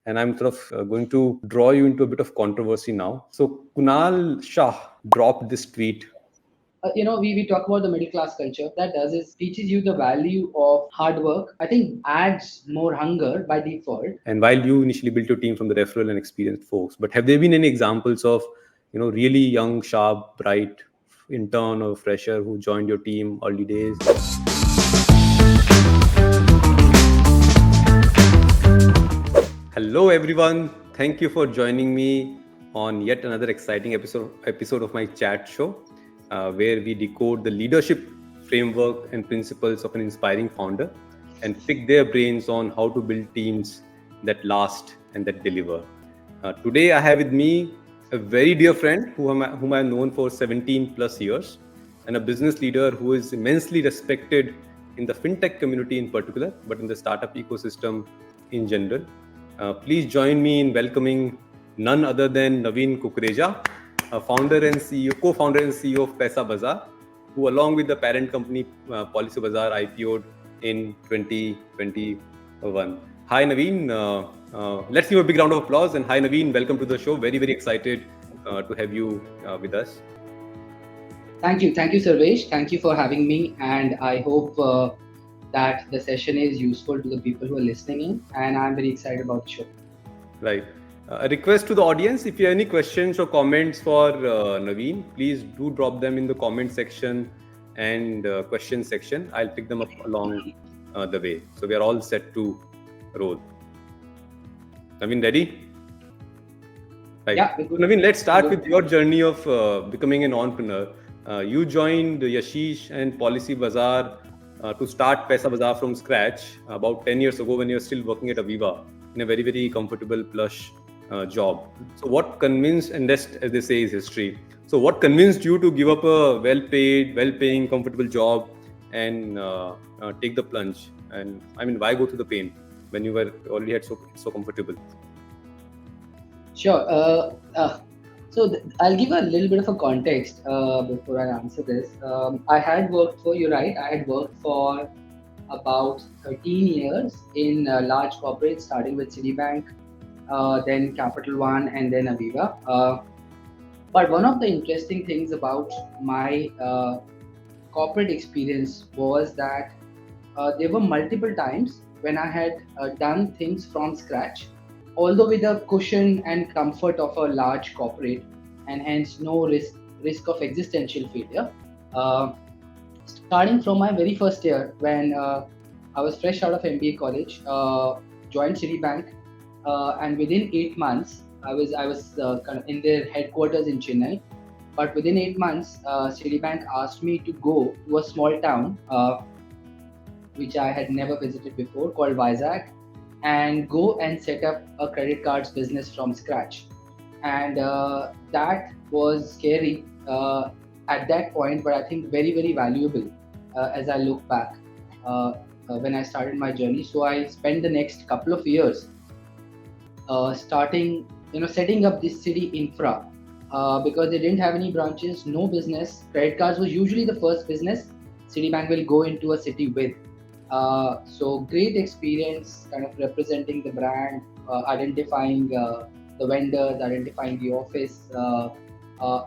and I'm sort of going to draw you into a bit of controversy now. So Kunal Shah dropped this tweet. We talk about the middle class culture. That does is teaches you the value of hard work. I think adds more hunger by default. And while you initially built your team from the referral and experienced folks, but have there been any examples of really young, sharp, bright intern or fresher who joined your team early days? Hello everyone, thank you for joining me on yet another exciting episode of my chat show, where we decode the leadership framework and principles of an inspiring founder and pick their brains on how to build teams that last and that deliver. Today I have with me a very dear friend whom I've known for 17 plus years, and a business leader who is immensely respected in the fintech community in particular, but in the startup ecosystem in general. Please join me in welcoming none other than Naveen Kukreja, co-founder and CEO of PaisaBazaar, who along with the parent company PolicyBazaar IPO'd in 2021. Hi Naveen, let's give a big round of applause. And hi Naveen, welcome to the show. Very, very excited to have you with us. Thank you, Sarvesh. Thank you for having me, and I hope that the session is useful to the people who are listening in, and I'm very excited about the show. Right. A request to the audience, if you have any questions or comments for Naveen, please do drop them in the comment section and question section. I'll pick them up along the way. So we are all set to roll. Naveen, ready? Right. Yeah. So Naveen, let's start with your journey of becoming an entrepreneur. You joined Yashish and PolicyBazaar to start PaisaBazaar from scratch about 10 years ago when you were still working at Aviva in a very, very comfortable, plush job. So what convinced, and rest, as they say, is history. So what convinced you to give up a well-paying, comfortable job and take the plunge? And I mean, why go through the pain when you were already had so comfortable? Sure. I'll give a little bit of a context before I answer this. You're right, I had worked for about 13 years in large corporates, starting with Citibank, then Capital One, and then Aviva. But one of the interesting things about my corporate experience was that there were multiple times when I had done things from scratch, although with the cushion and comfort of a large corporate, and hence no risk of existential failure. Starting from my very first year, when I was fresh out of MBA college, joined Citibank, and within 8 months, I was kind of in their headquarters in Chennai. But within 8 months, Citibank asked me to go to a small town, which I had never visited before, called Vizag, and go and set up a credit cards business from scratch. And that was scary at that point, but I think very, very valuable as I look back when I started my journey. So I spent the next couple of years setting up this city infra because they didn't have any branches, no business. Credit cards was usually the first business Citibank will go into a city with. So great experience, kind of representing the brand, identifying the vendors, identifying the office,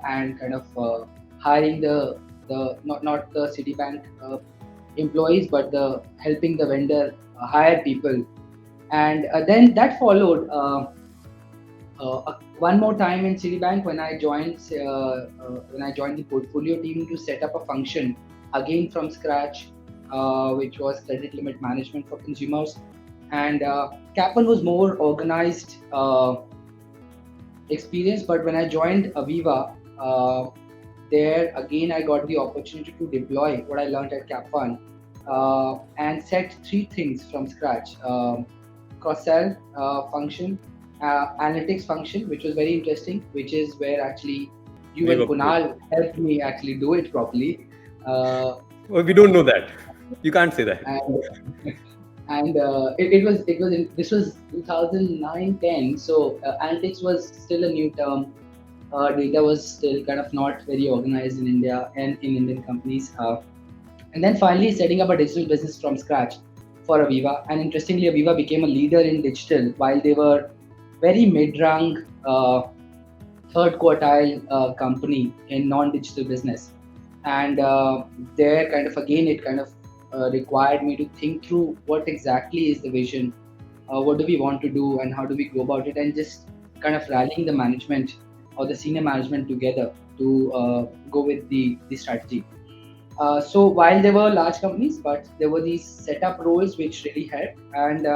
and kind of hiring the not the Citibank employees, but helping the vendor hire people. And then that followed one more time in Citibank when I joined the portfolio team to set up a function again from scratch, which was credit limit management for consumers. And Cap1 was more organized experience, but when I joined Aviva, there again I got the opportunity to deploy what I learned at Cap1 and set 3 things from scratch: cross-sell function, analytics function, which was very interesting, which is where actually you and Kunal helped me actually do it properly. Well, we don't know that. You can't say that. And this was 2009-10, so analytics was still a new term. Data was still kind of not very organized in India and in Indian companies. And then finally setting up a digital business from scratch for Aviva. And interestingly, Aviva became a leader in digital while they were very mid-rung, third quartile company in non-digital business. And there, kind of again, it kind of required me to think through what exactly is the vision, what do we want to do, and how do we go about it, and just kind of rallying the management or the senior management together to go with the strategy. So while there were large companies, but there were these setup roles which really helped. And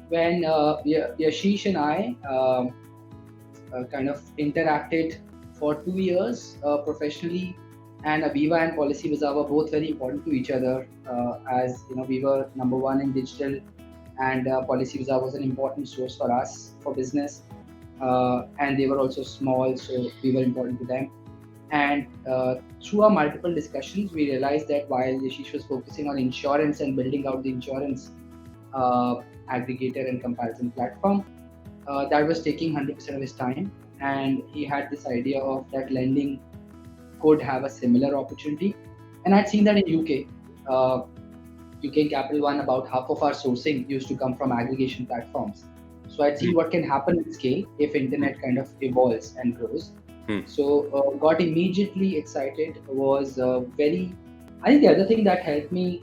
when Yashish and I kind of interacted for 2 years professionally, and Aviva and PolicyBazaar were both very important to each other. As you know, we were number one in digital, and PolicyBazaar was an important source for us for business. And they were also small, so we were important to them. And through our multiple discussions, we realized that while Yashish was focusing on insurance and building out the insurance uh, aggregator and comparison platform, that was taking 100% of his time. And he had this idea of that lending could have a similar opportunity. And I'd seen that in UK. UK Capital One, about half of our sourcing used to come from aggregation platforms. So I'd seen what can happen at scale if internet kind of evolves and grows. So got immediately excited. Was very. I think the other thing that helped me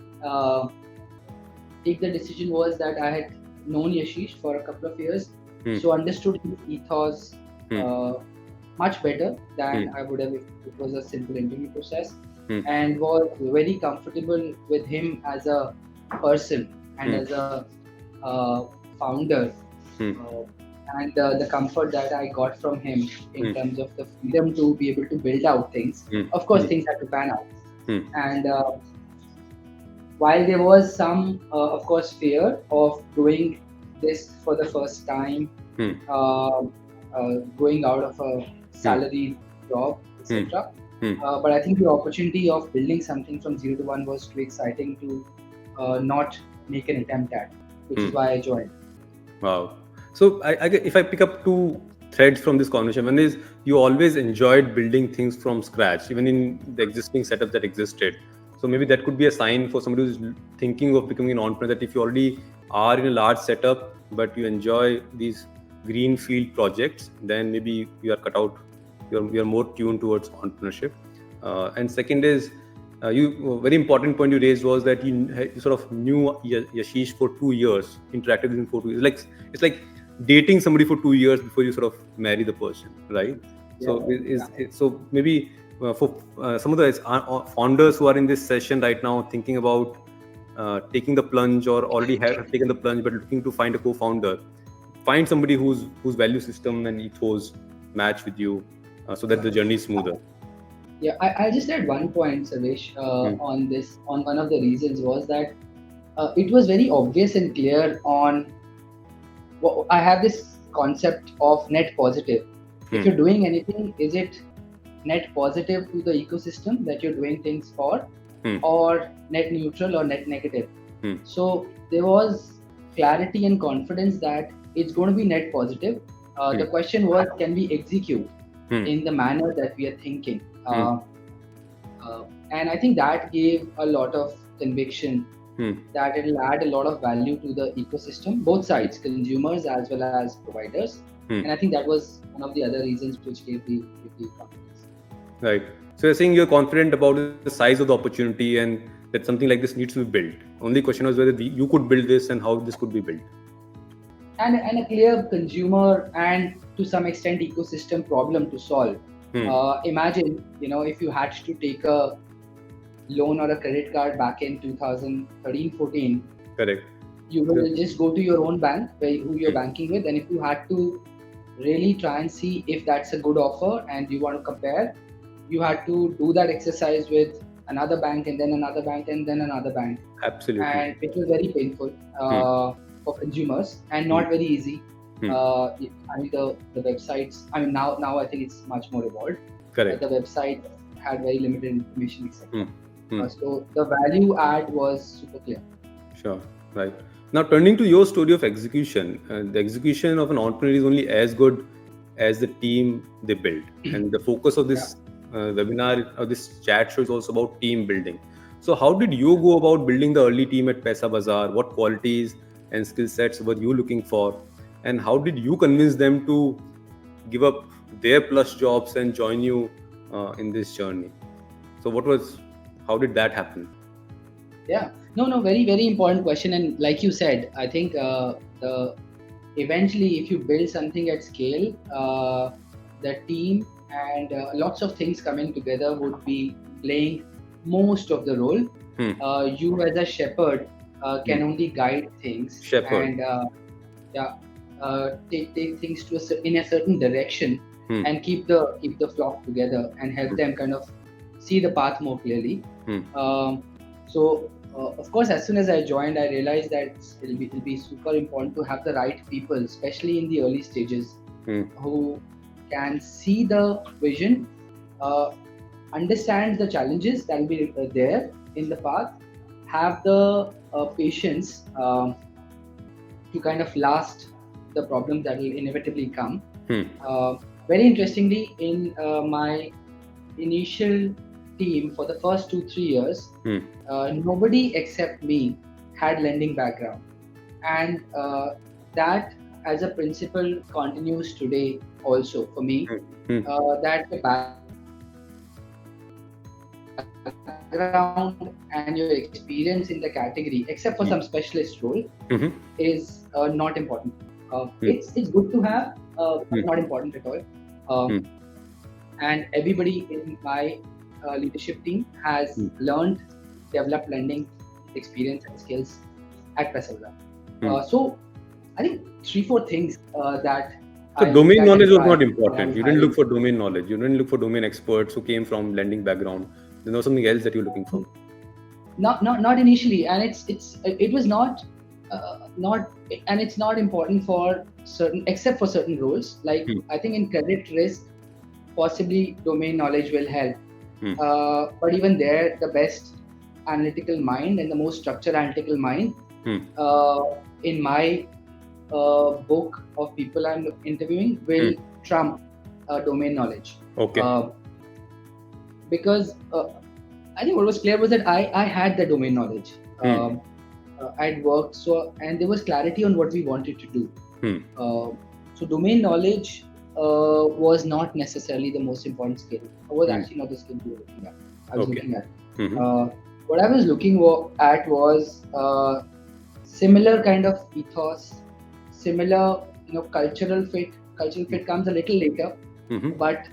take the decision was that I had known Yashish for a couple of years, so understood his ethos much better than I would have if it was a simple interview process, and was very comfortable with him as a person and as a founder. And the comfort that I got from him in terms of the freedom to be able to build out things. Of course, things had to pan out. And while there was some, of course, fear of doing this for the first time, going out of a salaried job, etc. But I think the opportunity of building something from 0 to 1 was too exciting to not make an attempt at, which is why I joined. Wow. So if I pick up two threads from this conversation, one is you always enjoyed building things from scratch, even in the existing setup that existed. So maybe that could be a sign for somebody who's thinking of becoming an entrepreneur, that if you already are in a large setup, but you enjoy these greenfield projects, then maybe you are cut out, you're more tuned towards entrepreneurship. And second is, a very important point you raised was that you sort of knew Yashish for 2 years, interacted with him for 2 years. It's like dating somebody for 2 years before you sort of marry the person, right? So so maybe for some of the founders who are in this session right now, thinking about taking the plunge, or already have taken the plunge but looking to find a co-founder, find somebody whose value system and ethos match with you, so that the journey is smoother. Yeah, I'll just add one point, Sarvesh, on this. On one of the reasons was that it was very obvious and clear on. I have this concept of net positive. If you're doing anything, is it net positive to the ecosystem that you're doing things for, or net neutral or net negative? So there was clarity and confidence that it's going to be net positive. The question was, can we execute in the manner that we are thinking? And I think that gave a lot of conviction that it will add a lot of value to the ecosystem, both sides, consumers as well as providers. And I think that was one of the other reasons which gave the confidence. Right. So you're saying you're confident about the size of the opportunity and that something like this needs to be built. Only question was whether you could build this and how this could be built. And a clear consumer and to some extent ecosystem problem to solve. Imagine, if you had to take a loan or a credit card back in 2013-14. Correct. You will just go to your own bank, who you're banking with, and if you had to really try and see if that's a good offer and you want to compare, you had to do that exercise with another bank and then another bank and then another bank. Absolutely. And it was very painful for consumers and not very easy. I mean, the websites, now I think it's much more evolved. Correct. But the website had very limited information, etc. So the value add was super clear. Sure. Right. Now, turning to your story of execution, the execution of an entrepreneur is only as good as the team they build. And the focus of this webinar or this chat show is also about team building. So how did you go about building the early team at PaisaBazaar? What qualities and skill sets were you looking for? and how did you convince them to give up their plus jobs and join you in this journey? So how did that happen? Yeah, no, very, very important question. And like you said, I think the eventually, if you build something at scale, the team and lots of things coming together would be playing most of the role. You as a shepherd can only guide things Shepherd. and yeah, take things to in a certain direction and keep the flock together and help them kind of see the path more clearly. So of course, as soon as I joined, I realized that it'll be super important to have the right people, especially in the early stages, who can see the vision, understand the challenges that will be there in the path, have the patience to kind of last the problems that will inevitably come. Very interestingly, in my initial team for the first 2-3 years, nobody except me had lending background, and that as a principle continues today also for me. That the background and your experience in the category, except for some specialist role, is not important. It's good to have, but not important at all. And everybody in my leadership team has learned, developed lending experience and skills at PaisaBazaar. So I think 3-4 things that. So domain knowledge was not important. You didn't look for domain knowledge. You didn't look for domain experts who came from lending background. There was something else that you're looking for. Not initially, and it was not, and it's not important for certain, except for certain roles. Like I think in credit risk, possibly domain knowledge will help. But even there, the best analytical mind and the most structured analytical mind, in my book of people I'm interviewing, will trump domain knowledge. Okay. Because I think what was clear was that I had the domain knowledge. I'd worked, and there was clarity on what we wanted to do. So domain knowledge was not necessarily the most important skill. It was actually not the skill we were looking at. What I was looking at was similar kind of ethos, similar cultural fit. Cultural fit comes a little later, but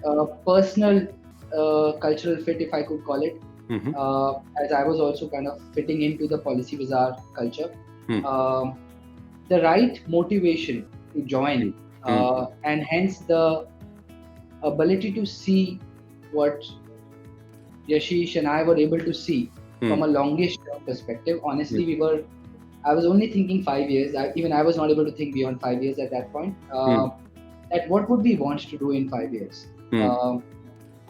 personal cultural fit, if I could call it, as I was also kind of fitting into the PaisaBazaar culture. The right motivation to join, and hence the ability to see what Yashish and I were able to see from a longish term perspective. Honestly, I was only thinking 5 years. I was not able to think beyond 5 years at that point. That what would we want to do in 5 years?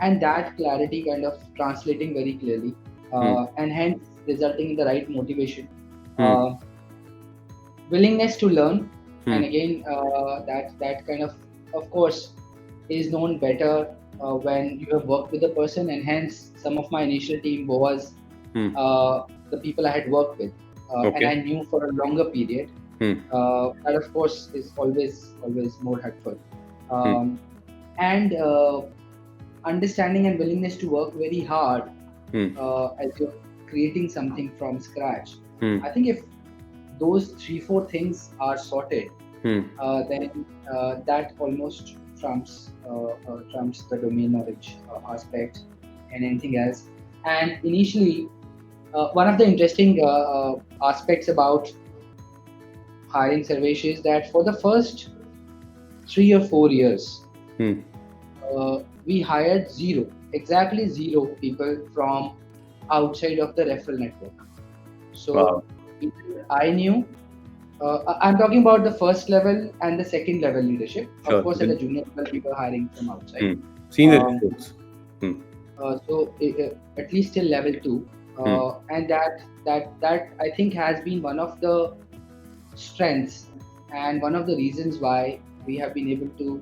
And that clarity kind of translating very clearly, and hence resulting in the right motivation, willingness to learn, and again that kind of course is known better when you have worked with a person, and hence some of my initial team was the people I had worked with, and I knew for a longer period. That of course is always more helpful, and understanding and willingness to work very hard as you're creating something from scratch. I think if those 3-4 things are sorted, then that almost trumps the domain knowledge aspect and anything else. And initially, one of the interesting aspects about hiring Sarvesh is that for the first 3 or 4 years, we hired exactly zero people from outside of the referral network. So I knew, I'm talking about the first level and the second level leadership. Sure. Of course, at the junior level, we were hiring from outside. Senior folks. So at least till level 2, and that I think has been one of the strengths and one of the reasons why we have been able to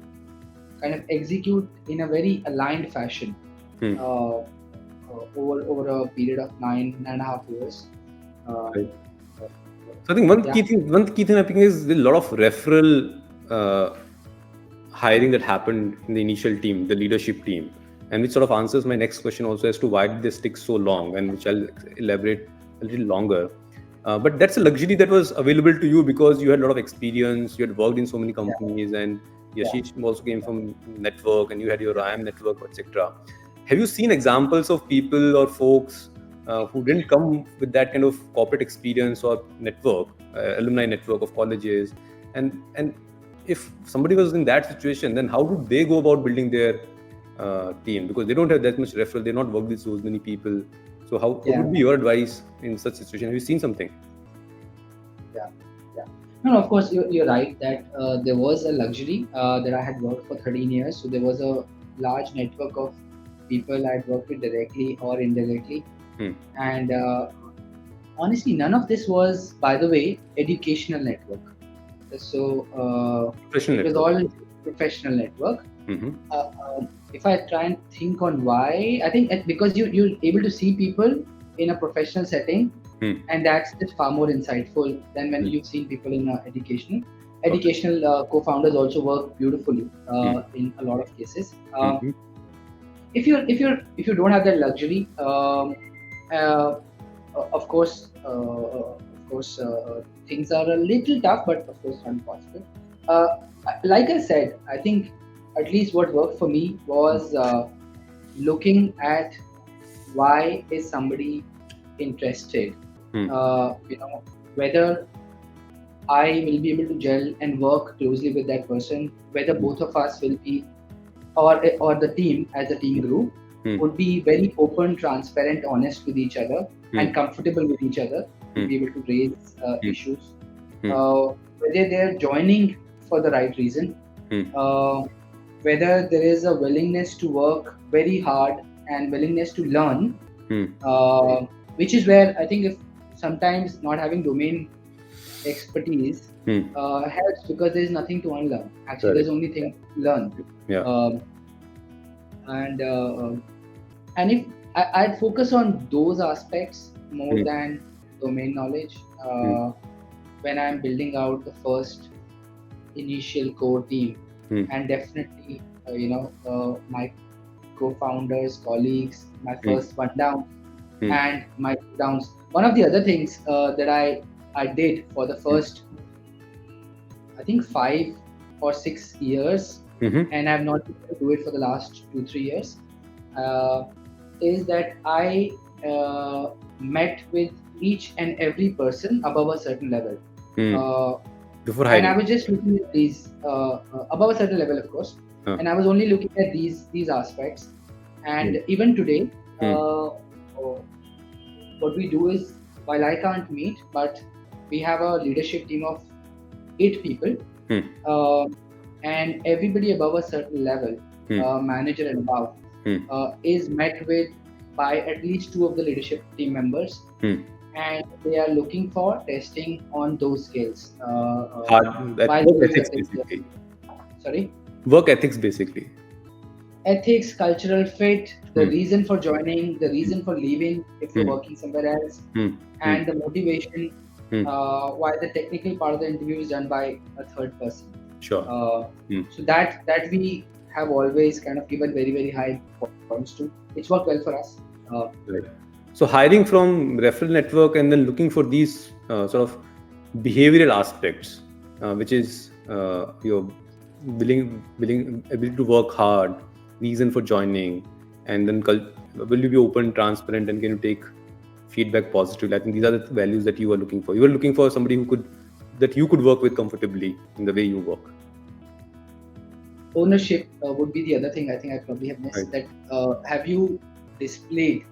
kind of execute in a very aligned fashion over a period of 9.5 years. Right. So I think one key thing I think is a lot of referral uh, hiring that happened in the initial team, the leadership team, and which sort of answers my next question also as to why did they stick so long, and which I'll elaborate a little longer. But that's a luxury that was available to you because you had a lot of experience, you had worked in so many yeah, companies, and yeah, Yashish also came from network, and you had your IAM network, etc. Have you seen examples of people or folks who didn't come with that kind of corporate experience or network, alumni network of colleges, and if somebody was in that situation, then how do they go about building their team? Because they don't have that much referral, they're not worked with so many people. So what yeah, would be your advice in such situation? Have you seen something? yeah, yeah. No, of course, you're right that there was a luxury that I had worked for 13 years. So there was a large network of people I had worked with directly or indirectly. Hmm. And honestly, none of this was, by the way, educational network. So Professional it was network. all professional network. Mm-hmm. If I try and think on why, I think because you're able to see people in a professional setting, Hmm. and that's just far more insightful than when Hmm. you've seen people in educational. Okay. Educational co-founders also work beautifully Hmm. in a lot of cases. Mm-hmm. If you don't have that luxury, uh, of course, things are a little tough, but of course not impossible. Uh, like I said, I think at least what worked for me was looking at why is somebody interested. Hmm. Whether I will be able to gel and work closely with that person, whether both of us will be, or the team as a team group Hmm. would be very open, transparent, honest with each other, Hmm. and comfortable with each other to Hmm. be able to raise issues. Hmm. Whether they're joining for the right reason, Hmm. whether there is a willingness to work very hard and willingness to learn, Hmm. which is where I think if sometimes not having domain expertise Hmm. helps, because there is nothing to unlearn. Actually, Correct. there's only thing to learn. Yeah. And if I'd focus on those aspects more Hmm. than domain knowledge when I'm building out the first initial core team, Hmm. and definitely my co-founders, colleagues, my Hmm. first one down Hmm. and my two downs. One of the other things that I did for the first, I think 5 or 6 years, Mm-hmm. and I've not been able to do it for the last 2-3 years, uh, is that I met with each and every person above a certain level. Hmm. Before And I hiring. was just looking at these above a certain level, of course, and I was only looking at these aspects. And even today, what we do is, while I can't meet, but we have a leadership team of 8 people, and everybody above a certain level, manager and above, is met with by at least 2 of the leadership team members, and they are looking for testing on those skills. While Work doing ethics, the basically. sorry, Work ethics, basically. ethics, cultural fit, the reason for joining, the reason for leaving if you're working somewhere else, and the motivation. While the technical part of the interview is done by a third person. Sure. So that we have always kind of given very, very high points to. It's worked well for us. Right. So hiring from referral network and then looking for these sort of behavioral aspects, which is your ability to work hard, reason for joining, and then will you be open, transparent, and can you take feedback positively? I think these are the values that you are looking for. You are looking for somebody that you could work with comfortably in the way you work. Ownership would be the other thing I think I probably have missed. Right. That have you displayed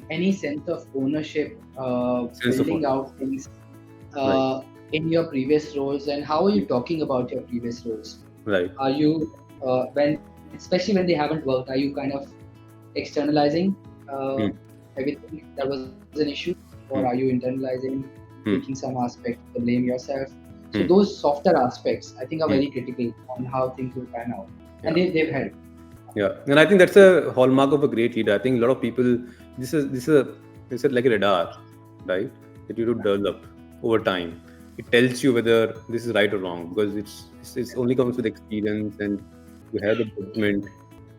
any sense of ownership, building out things in your previous roles, and how are you talking about your previous roles? Right. Are you especially when they haven't worked, are you kind of externalizing everything that was an issue, or are you internalizing, taking some aspect to blame yourself? So those softer aspects, I think, are very critical on how things will pan out, and they've helped. Yeah, and I think that's a hallmark of a great leader. I think a lot of people, this is like a radar, right? That you to develop over time. it tells you whether this is right or wrong, because it's only comes with experience, and you have the judgment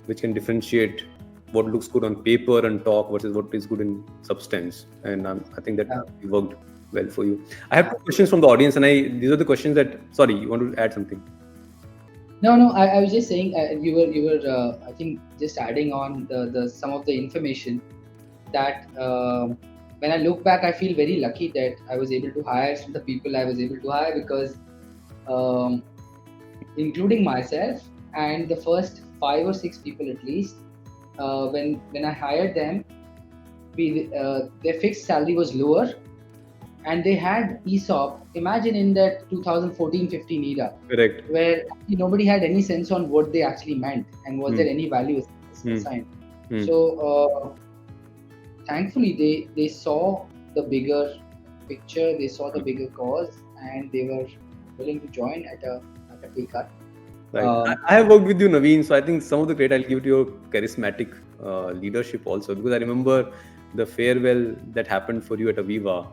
which can differentiate what looks good on paper and talk versus what is good in substance. And I think that Yeah. worked well for you. I have two questions from the audience, and these are the questions that. Sorry, you want to add something? No. I was just saying you were I think just adding on the some of the information that when I look back, I feel very lucky that I was able to hire the people I was able to hire, because um, including myself and the first 5 or 6 people at least, when I hired them, their fixed salary was lower, and they had ESOP. Imagine in that 2014-15 era, Correct. where nobody had any sense on what they actually meant and was there any value assigned. So thankfully they saw the bigger picture, they saw the bigger cause, and they were willing to join at a pay cut. Right. I have worked with you, Naveen, so I think some of the credit I'll give to your charismatic leadership also, because I remember the farewell that happened for you at Aviva,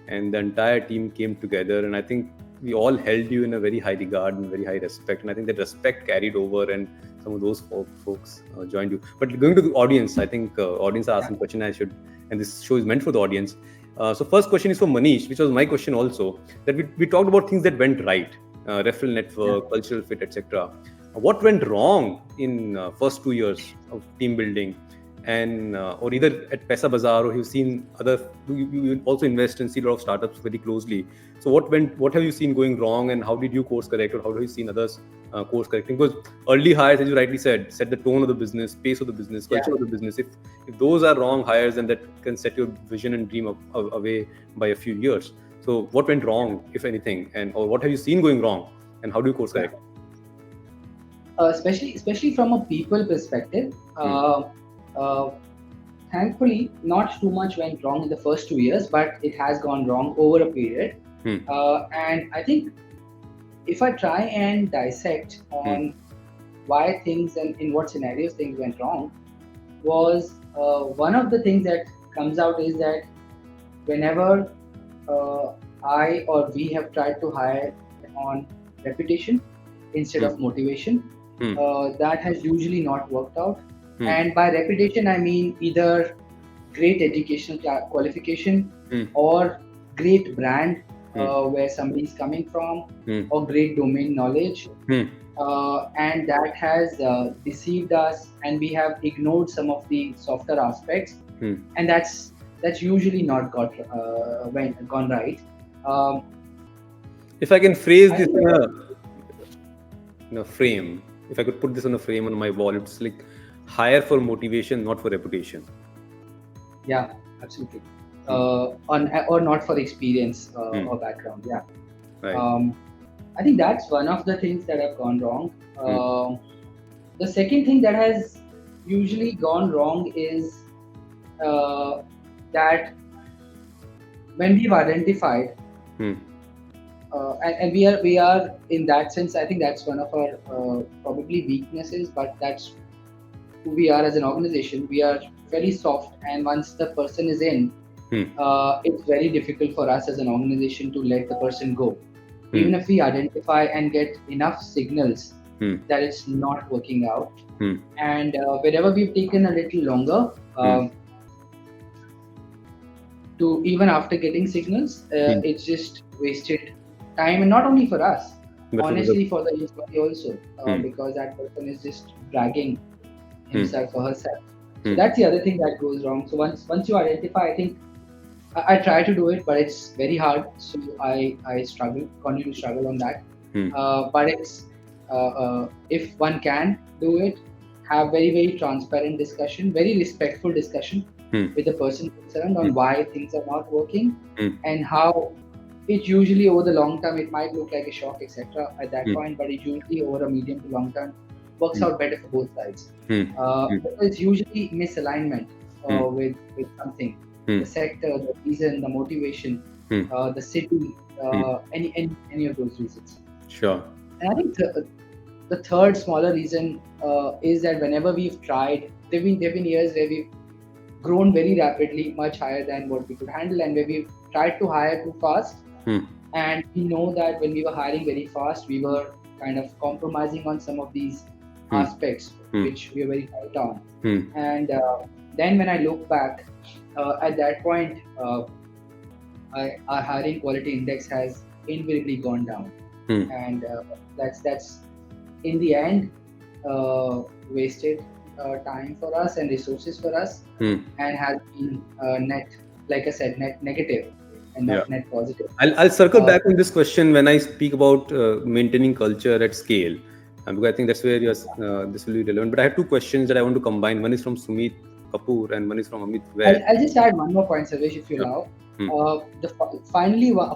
and the entire team came together, and I think we all held you in a very high regard and very high respect, and I think that respect carried over, and some of those folks joined you. But going to the audience, I think audience are asking question, and this show is meant for the audience. So first question is for Manish, which was my question also, that we talked about things that went right. Referral network, cultural fit, etc. What went wrong in first 2 years of team building, and or either at PaisaBazaar, or you've seen other, you also invest and see a lot of startups very closely. So what have you seen going wrong, and how did you course correct, or how have you seen others course correcting? Because early hires, as you rightly said, set the tone of the business, pace of the business, culture of the business. If those are wrong hires, then that can set your vision and dream away by a few years. So what went wrong, if anything, or what have you seen going wrong, and how do you course correct? Especially from a people perspective, thankfully not too much went wrong in the first 2 years, but it has gone wrong over a period. And I think if I try and dissect on why things and in what scenarios things went wrong, was one of the things that comes out is that whenever I or we have tried to hire on reputation instead of motivation, that has usually not worked out. And by reputation, I mean either great educational qualification or great brand where somebody is coming from, or great domain knowledge. And that has deceived us, and we have ignored some of the softer aspects, and that's usually not gone right. If I can phrase this in a frame, if I could put this on a frame on my wall, it's like hire for motivation, not for reputation. Yeah, absolutely. Or not for experience or background. Yeah. Right. I think that's one of the things that have gone wrong. The second thing that has usually gone wrong is that when we've identified, and we are in that sense, I think that's one of our probably weaknesses, but that's who we are as an organization. We are very soft, and once the person is in, it's very difficult for us as an organization to let the person go. Even if we identify and get enough signals that it's not working out, and wherever we've taken a little longer, to even after getting signals, it's just wasted time, and not only for us, honestly for the employee also, because that person is just dragging himself or herself. So that's the other thing that goes wrong. So once you identify, I think I try to do it, but it's very hard. So I continue to struggle on that. But it's if one can do it, have very, very transparent discussion, very respectful discussion with the person concerned on why things are not working, and how it usually over the long term, it might look like a shock, etc. at that point, but it usually over a medium to long term works out better for both sides. It's usually misalignment with something. The sector, the reason, the motivation, the city, any of those reasons. Sure. And I think the third smaller reason is that whenever we've tried, there've been years where we've grown very rapidly, much higher than what we could handle, and where we've tried to hire too fast, And we know that when we were hiring very fast, we were kind of compromising on some of these Hmm. aspects Hmm. which we are very tight on. Hmm. And then when I look back, at that point, our hiring quality index has invariably gone down, Hmm. and that's in the end wasted time for us and resources for us, Hmm. and has been net, like I said, net negative and Yeah. not net positive. I'll circle Uh, back on this question when I speak about maintaining culture at scale, because I think that's where this will be relevant. But I have two questions that I want to combine. One is from Sumit Kapoor and one is from Amit Vaid. I'll just add one more point, Sarvesh, if you Yeah. allow. Hmm.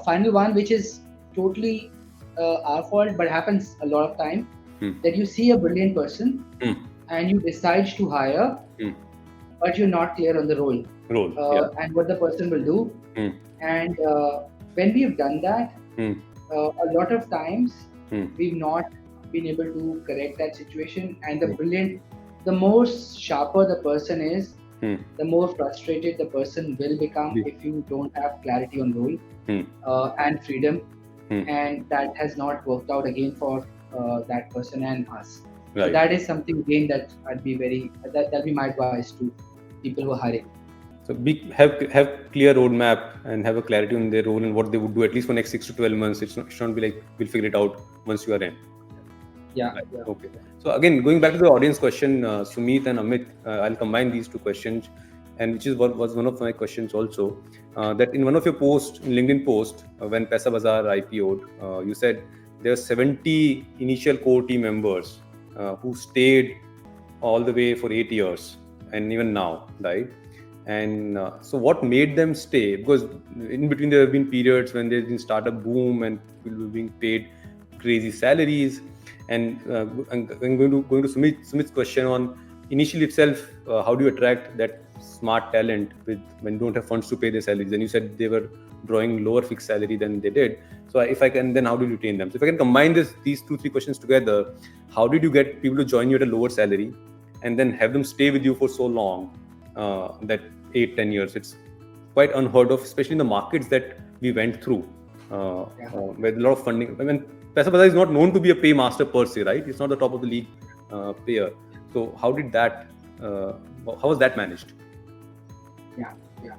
Final one, which is totally our fault, but happens a lot of time, Hmm. that you see a brilliant person Hmm. and you decide to hire, Hmm. but you're not clear on the role Role. Yeah. and what the person will do. Hmm. And when we've done that, Hmm. a lot of times Hmm. we've not been able to correct that situation. And Hmm. the more sharper the person is, Hmm. the more frustrated the person will become Hmm. if you don't have clarity on role Hmm. and freedom. Hmm. And that has not worked out again for that person and us. So Right. that is something again that that'll be my advice to people who are hiring. So have clear roadmap and have a clarity on their role and what they would do at least for next 6 to 12 months. It shouldn't be like we'll figure it out once you are in. Yeah, Right. yeah. Okay. So again, going back to the audience question, Sumit and Amit, I'll combine these two questions, and which is what was one of my questions also. That in one of your posts, LinkedIn post, when PaisaBazaar IPO'd, you said there were 70 initial core team members who stayed all the way for 8 years, and even now, right? And so, what made them stay? Because in between there have been periods when there's been startup boom and people were being paid crazy salaries. And I'm going to Sumit's question on initially itself, how do you attract that smart talent when you don't have funds to pay their salaries? And you said they were drawing lower fixed salary than they did. So if I can, then how do you retain them? So if I can combine these 2-3 questions together, how did you get people to join you at a lower salary, and then have them stay with you for so long, that 8-10 years? It's quite unheard of, especially in the markets that we went through, with a lot of funding. I mean, PaisaBazaar is not known to be a pay master per se, right? It's not the top of the league payer. So how was that managed? Yeah, yeah.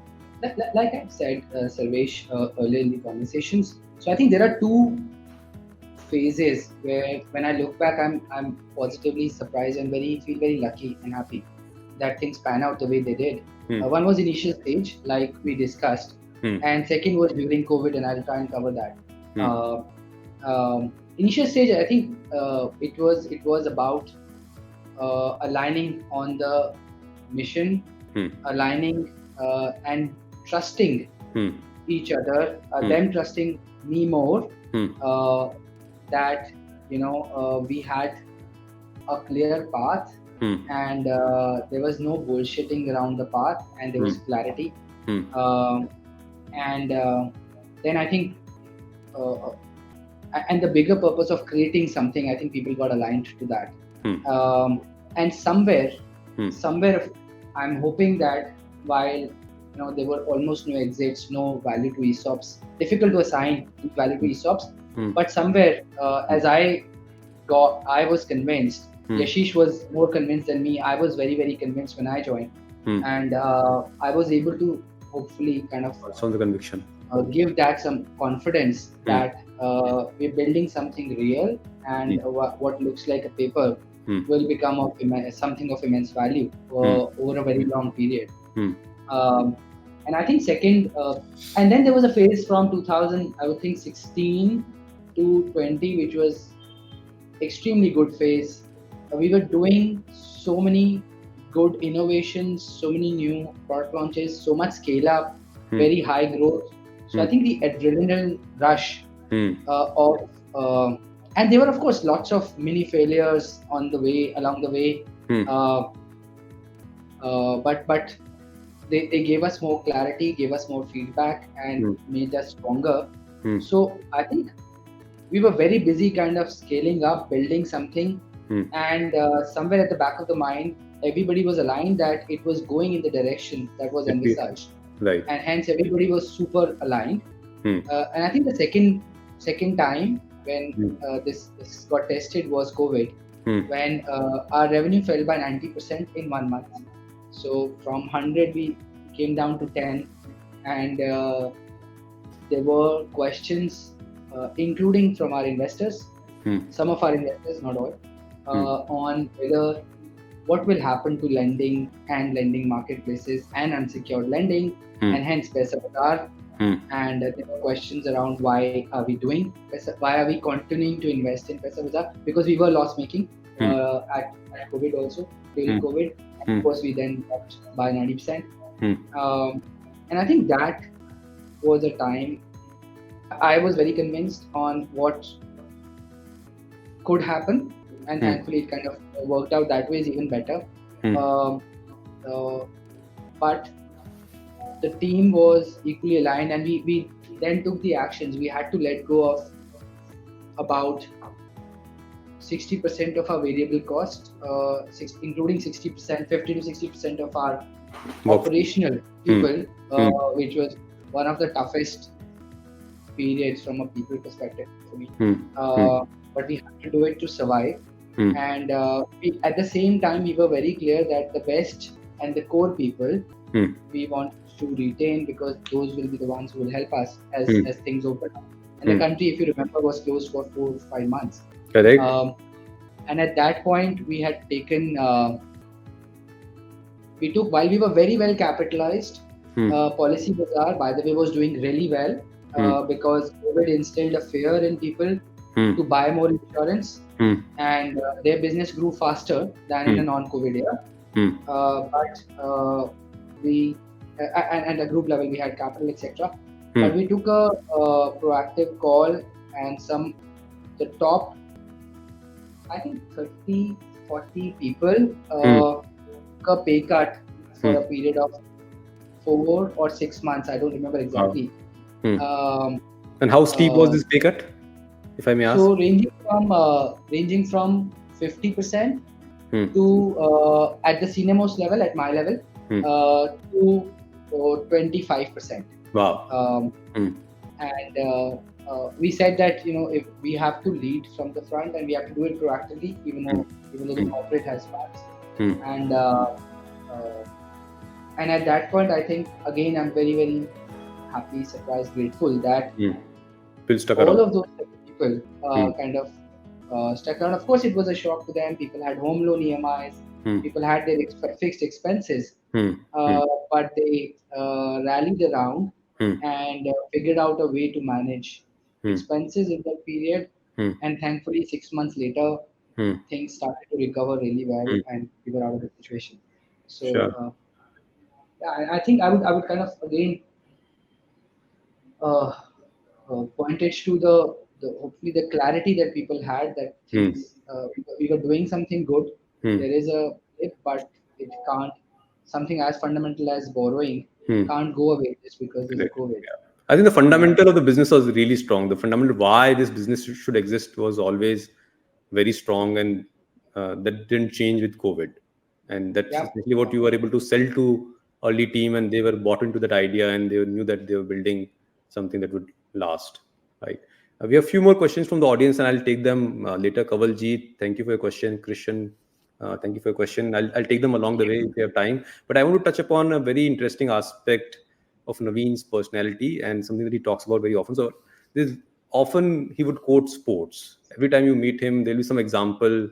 Like I said, Sarvesh, earlier in the conversations. So I think there are two phases where, when I look back, I'm positively surprised and feel very lucky and happy that things pan out the way they did. One was initial stage, like we discussed, and second was during COVID, and I'll try and cover that. Initial stage, I think it was about aligning on the mission, aligning and trusting each other, them trusting me more, that we had a clear path, and there was no bullshitting around the path, and there was clarity. And then I think and the bigger purpose of creating something, I think people got aligned to that. And somewhere I'm hoping that while there were almost no exits, no value to ESOPs, difficult to assign value to ESOPs, but somewhere as I was convinced. Yashish was more convinced than me. I was very, very convinced when I joined, and I was able to hopefully kind of Sounds the conviction. Give that some confidence that we're building something real, and what looks like a paper will become something of immense value over a very long period. And I think second, and then there was a phase from 2000, I would think 16 to 20, which was extremely good phase. We were doing so many good innovations, so many new product launches, so much scale up, very high growth. So I think the adrenaline rush and there were of course lots of mini failures along the way. But they gave us more clarity, gave us more feedback, and made us stronger. So I think we were very busy kind of scaling up, building something, and somewhere at the back of the mind, everybody was aligned that it was going in the direction that was envisaged. Right. And hence everybody was super aligned. And I think the second time when Hmm. this got tested was COVID, Hmm. when our revenue fell by 90% in 1 month. So from 100 we came down to 10, and there were questions, including from our investors, Hmm. some of our investors, not all, Hmm. on whether what will happen to lending and lending marketplaces and unsecured lending, Hmm. and hence PaisaBazaar. Hmm. And there were questions around why are we doing why are we continuing to invest in PaisaBazaar, because we were loss making Hmm. at COVID also, during Hmm. COVID. Hmm. Of course, we then dropped by 90%. Hmm. And I think that was a time I was very convinced on what could happen, and Hmm. thankfully it kind of worked out that way, is even better. Hmm. Um, uh, but the team was equally aligned, and we then took the actions. We had to let go of about 60% of our variable cost, including 60%, 50 to 60% of our Work. operational Hmm. people, Hmm. which was one of the toughest periods from a people perspective for me. Hmm. Hmm. But we had to do it to survive. Hmm. And at the same time, we were very clear that the best and the core people Hmm. we want to retain, because those will be the ones who will help us Hmm. as things open up. And the Hmm. country, if you remember, was closed for 4 or 5 months. Correct. Um, and at that point, we had taken, we took, while we were very well capitalized, Hmm. PolicyBazaar, by the way, was doing really well, Hmm. because COVID instilled a fear in people Hmm. to buy more insurance, Hmm. and their business grew faster than in Hmm. a non-COVID year. Hmm. But we and at group level we had capital, etc. Hmm. But we took a proactive call, and the top, I think 30, 40 people Hmm. took a pay cut for Hmm. a period of 4 or 6 months. I don't remember Wow. exactly. Hmm. Um, And how steep was uh, this pay cut, if I may ask? so ranging from 50% Hmm. to, at the senior most level, at my level, Hmm. to 25%. Wow. Um, Hmm. and we said that, if we have to lead from the front, and we have to do it proactively, Hmm. even though the Hmm. corporate has parts. Hmm. And uh, and at that point, I think, again, I'm very, very happy, surprised, grateful that Hmm. People stuck all around. of those people Hmm. kind of stuck around. Of course, it was a shock to them. People had home loan EMIs, Hmm. people had their fixed expenses, Hmm. Hmm. but they rallied around Hmm. and figured out a way to manage Hmm. expenses in that period. Hmm. And thankfully, 6 months later, Hmm. things started to recover really well, Hmm. and we were out of the situation. So, Sure. yeah, I think I would kind of again uh, pointed to the hopefully the clarity that people had, that Hmm. things, we were doing something good. Hmm. There is a dip, but it can't, something as fundamental as borrowing Hmm. can't go away just because there's a Correct. COVID. Yeah. I think the Uh, fundamental of the business was really strong. The fundamental why this business should exist was always very strong, and that didn't change with COVID. And that's yeah, essentially what you were able to sell to early team, and they were bought into that idea, and they knew that they were building something that would last. Right. We have a few more questions from the audience, and I'll take them later. Kavaljeet, thank you for your question. Christian, thank you for your question. I'll take them along the way if we have time. But I want to touch upon a very interesting aspect of Naveen's personality and something that he talks about very often. So this often he would quote sports. Every time you meet him, there'll be some example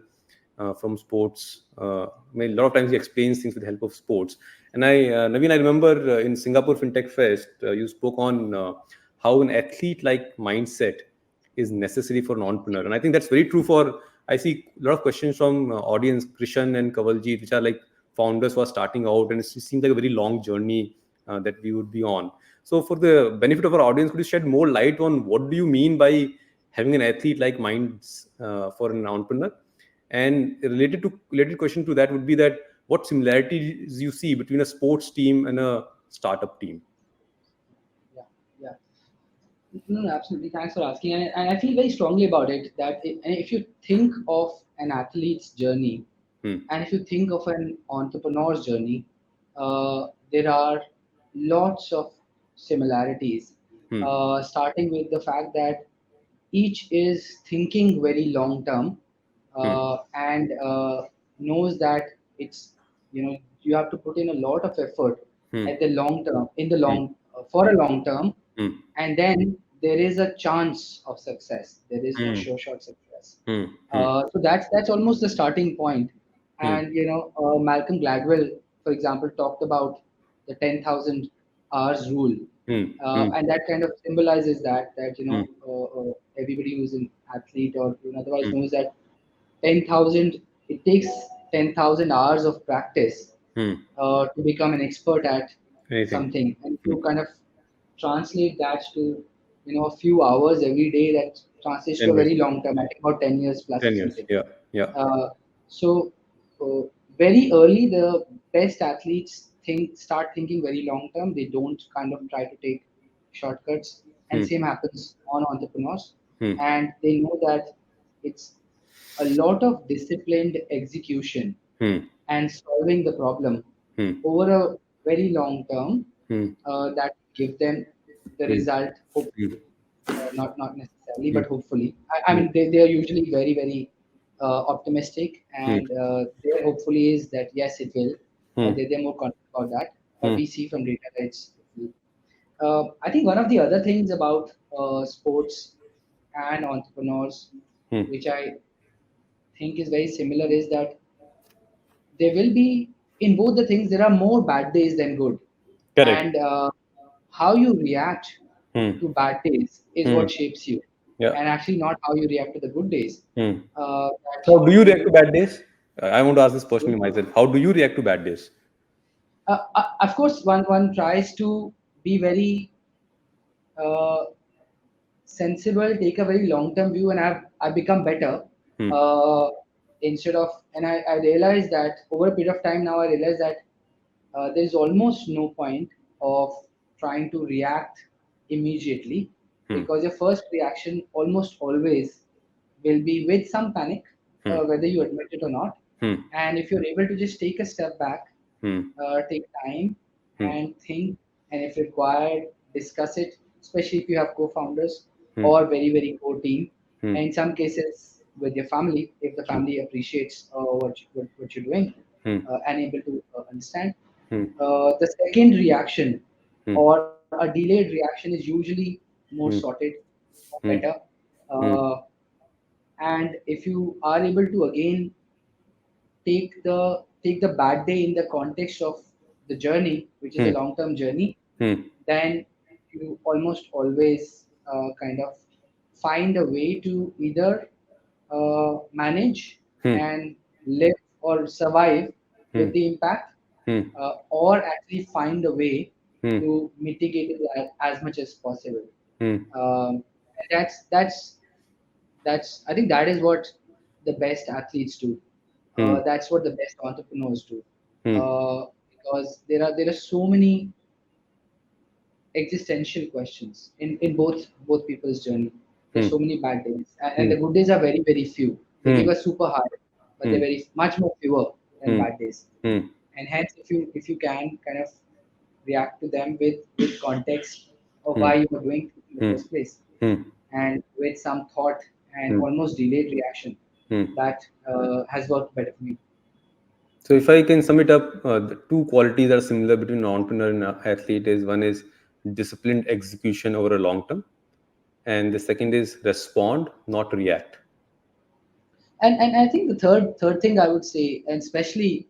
from sports. I mean, a lot of times he explains things with the help of sports. And Naveen, I remember in Singapore FinTech Fest, you spoke on how an athlete-like mindset is necessary for an entrepreneur, and I think that's very true for. I see a lot of questions from audience, Krishan and Kavalji, which are like founders who are starting out, and it seems like a very long journey that we would be on. So, for the benefit of our audience, could you shed more light on what do you mean by having an athlete-like minds for an entrepreneur? And related question to that would be that what similarities you see between a sports team and a startup team? yeah, yeah. No, no, absolutely. Thanks for asking. And I feel very strongly about it, that and if you think of an athlete's journey, Hmm. and if you think of an entrepreneur's journey, there are lots of similarities. starting with the fact that each is thinking very long term, Hmm. and knows that it's, you have to put in a lot of effort Hmm. at the long term, in the Hmm. for a long term, Hmm. and then there is a chance of success. There is no Hmm. sure shot success. Hmm. Hmm. So that's almost the starting point. Hmm. And Malcolm Gladwell, for example, talked about the 10,000 hours rule, Hmm. Hmm. and that kind of symbolizes that Hmm. everybody who's an athlete or otherwise Hmm. knows that 10,000 it takes 10,000 hours of practice Hmm. to become an expert at Anything. something, and Hmm. to kind of translate that to a few hours every day, that translates to 10 a years. very long term, I think about 10 years plus or 10 years. something. Yeah. Yeah. So very early, the best athletes start thinking very long term. They don't kind of try to take shortcuts, and Hmm. same happens on entrepreneurs. Hmm. And they know that it's a lot of disciplined execution Hmm. and solving the problem Hmm. over a very long term Hmm. that give them the Hmm. result, Hmm. hopefully. Not necessarily, Hmm. but hopefully. I Hmm. mean, they are usually very, very optimistic, Hmm. and their hopefully is that yes, it will. Hmm. They're more confident about that. But Hmm. we see from data that it will. I think one of the other things about sports and entrepreneurs, Hmm. which I think is very similar, is that there will be, in both the things, there are more bad days than good, Correct. and how you react Hmm. to bad days is Hmm. what shapes you, Yeah. and actually not how you react to the good days. Hmm. That How do you react you to bad days? I want to ask this personally myself. How do you react to bad days? of course, one tries to be very uh, sensible, take a very long term view, and I've become better. Hmm. Uh, Instead of, and I realized that over a period of time now, I realized that there is almost no point of trying to react immediately, Hmm. because your first reaction almost always will be with some panic, Hmm. whether you admit it or not. Hmm. And if you're able to just take a step back, Hmm. take time Hmm. and think, and if required, discuss it, especially if you have co-founders Hmm. or very, very core team. Hmm. And in some cases, with your family, if the family appreciates what you're doing Hmm. and able to understand. Hmm. The second reaction Hmm. or a delayed reaction is usually more Hmm. sorted, more Hmm. better. Hmm. Uh, and if you are able to again take the bad day in the context of the journey, which is a Hmm. long-term journey, Hmm. then you almost always kind of find a way to either manage Hmm. and live or survive Hmm. with the impact, Hmm. or actually find a way Hmm. to mitigate it as much as possible. Hmm. And that's I think that is what the best athletes do. Hmm. That's what the best entrepreneurs do. Hmm. Because there are so many existential questions in both people's journey. There's Hmm. so many bad days, and Hmm. the good days are very, very few. They Hmm. give us super high, but they're Hmm. very much more fewer than Hmm. bad days. Hmm. And hence, if you can kind of react to them with context of Hmm. why you are doing it in the Hmm. first place, Hmm. and with some thought and Hmm. almost delayed reaction, Hmm. that has worked better for me. So if I can sum it up, the two qualities that are similar between an entrepreneur and an athlete is one is disciplined execution over a long term, and the second is respond, not react. And I think the third thing I would say, and especially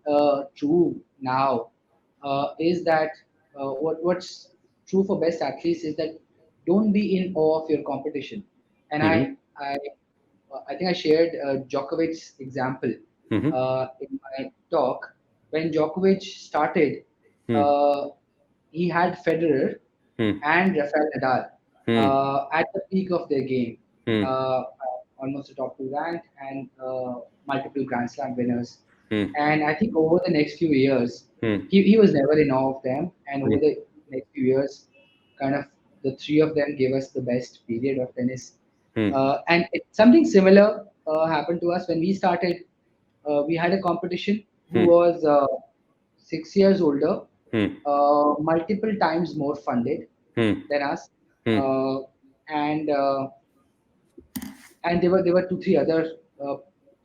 true now, is that what's true for best athletes is that don't be in awe of your competition. And Mm-hmm. I think I shared Djokovic's example Mm-hmm. in my talk. When Djokovic started, Hmm. uh, he had Federer Hmm. and Rafael Nadal Hmm. at the peak of their game, Hmm. almost a top two ranked, and multiple Grand Slam winners. Hmm. And I think over the next few years, Hmm. he was never in awe of them. And over Hmm. the next few years, kind of the three of them gave us the best period of tennis. Hmm. Something similar happened to us when we started. We had a competition who Hmm. was 6 years older, Hmm. multiple times more funded Hmm. than us. Hmm. uh, and there were two three other uh,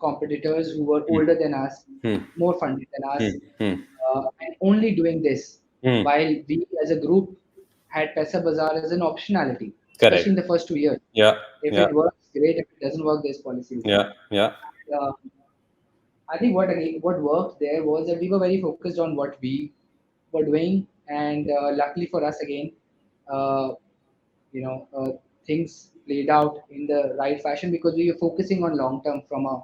competitors who were Hmm. older than us, Hmm. more funded than Hmm. us, Hmm. and only doing this, Hmm. while we as a group had PaisaBazaar as an optionality, especially in Correct. the first 2 years. Yeah. If Yeah. it works, great. If it doesn't work, there's policy return. Yeah. Yeah. Uh, I think what worked there was that we were very focused on what we were doing, and luckily for us again, uh, you know, things played out in the right fashion because we were focusing on long term from a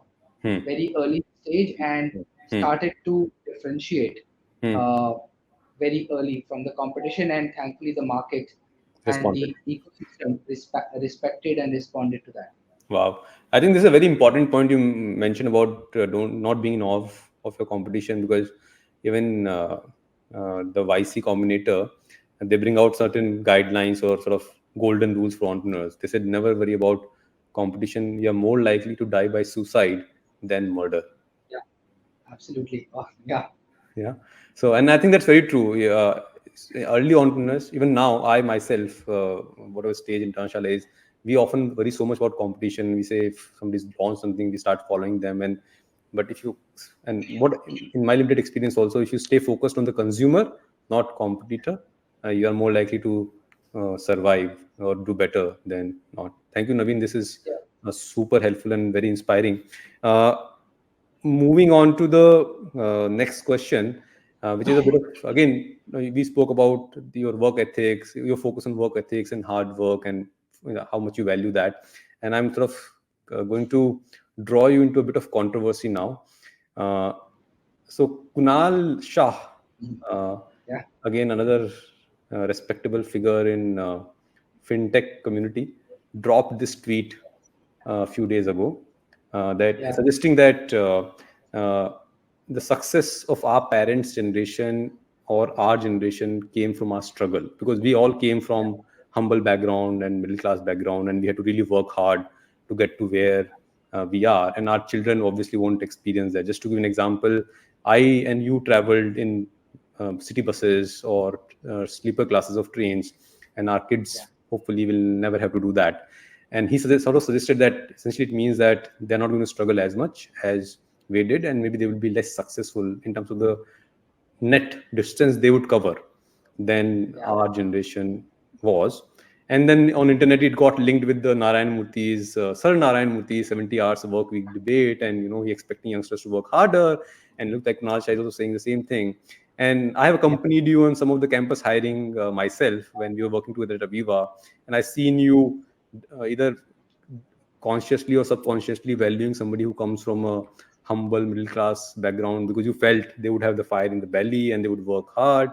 Hmm. very early stage and Hmm. started to differentiate Hmm. uh, very early from the competition, and thankfully the market and Responded. the ecosystem respected and responded to that. Wow. I think this is a very important point you mentioned about don't not being in awe of your competition, because even the YC Combinator, they bring out certain guidelines or sort of golden rules for entrepreneurs. They said never worry about competition. You are more likely to die by suicide than murder. Yeah, absolutely. Oh, yeah, Yeah. So, and I think that's very true. Yeah, early entrepreneurs, even now, I myself, whatever stage Internshala is, we often worry so much about competition. We say if somebody's launched something, we start following them. But if you, and what in my limited experience also, if you stay focused on the consumer, not competitor, you are more likely to survive or do better than not. Thank you, Naveen. This is yeah, super helpful and very inspiring. Uh, Moving on to the next question, which is a bit of, again, we spoke about your work ethics, your focus on work ethics and hard work, and how much you value that. And I'm sort of going to draw you into a bit of controversy now. Uh, so Kunal Shah, uh, yeah, again another respectable figure in fintech community, dropped this tweet a few days ago, that yeah, suggesting that uh, the success of our parents' generation or our generation came from our struggle, because we all came from humble background and middle class background, and we had to really work hard to get to where we are, and our children obviously won't experience that. Just to give an example, I and you traveled in city buses or sleeper classes of trains, and our yeah, kids hopefully will never have to do that. And he sort of suggested that essentially it means that they're not going to struggle as much as we did, and maybe they will be less successful in terms of the net distance they would cover than yeah, our generation was. And then on internet, it got linked with the Narayan Murthy's Sir Narayan Murthy's 70 hours of work week debate, and he expecting youngsters to work harder. And looked like Kunal Shah is also saying the same thing. And I have yeah, accompanied you on some of the campus hiring myself when we were working together at Aviva, and I seen you either consciously or subconsciously valuing somebody who comes from a humble middle class background, because you felt they would have the fire in the belly and they would work hard.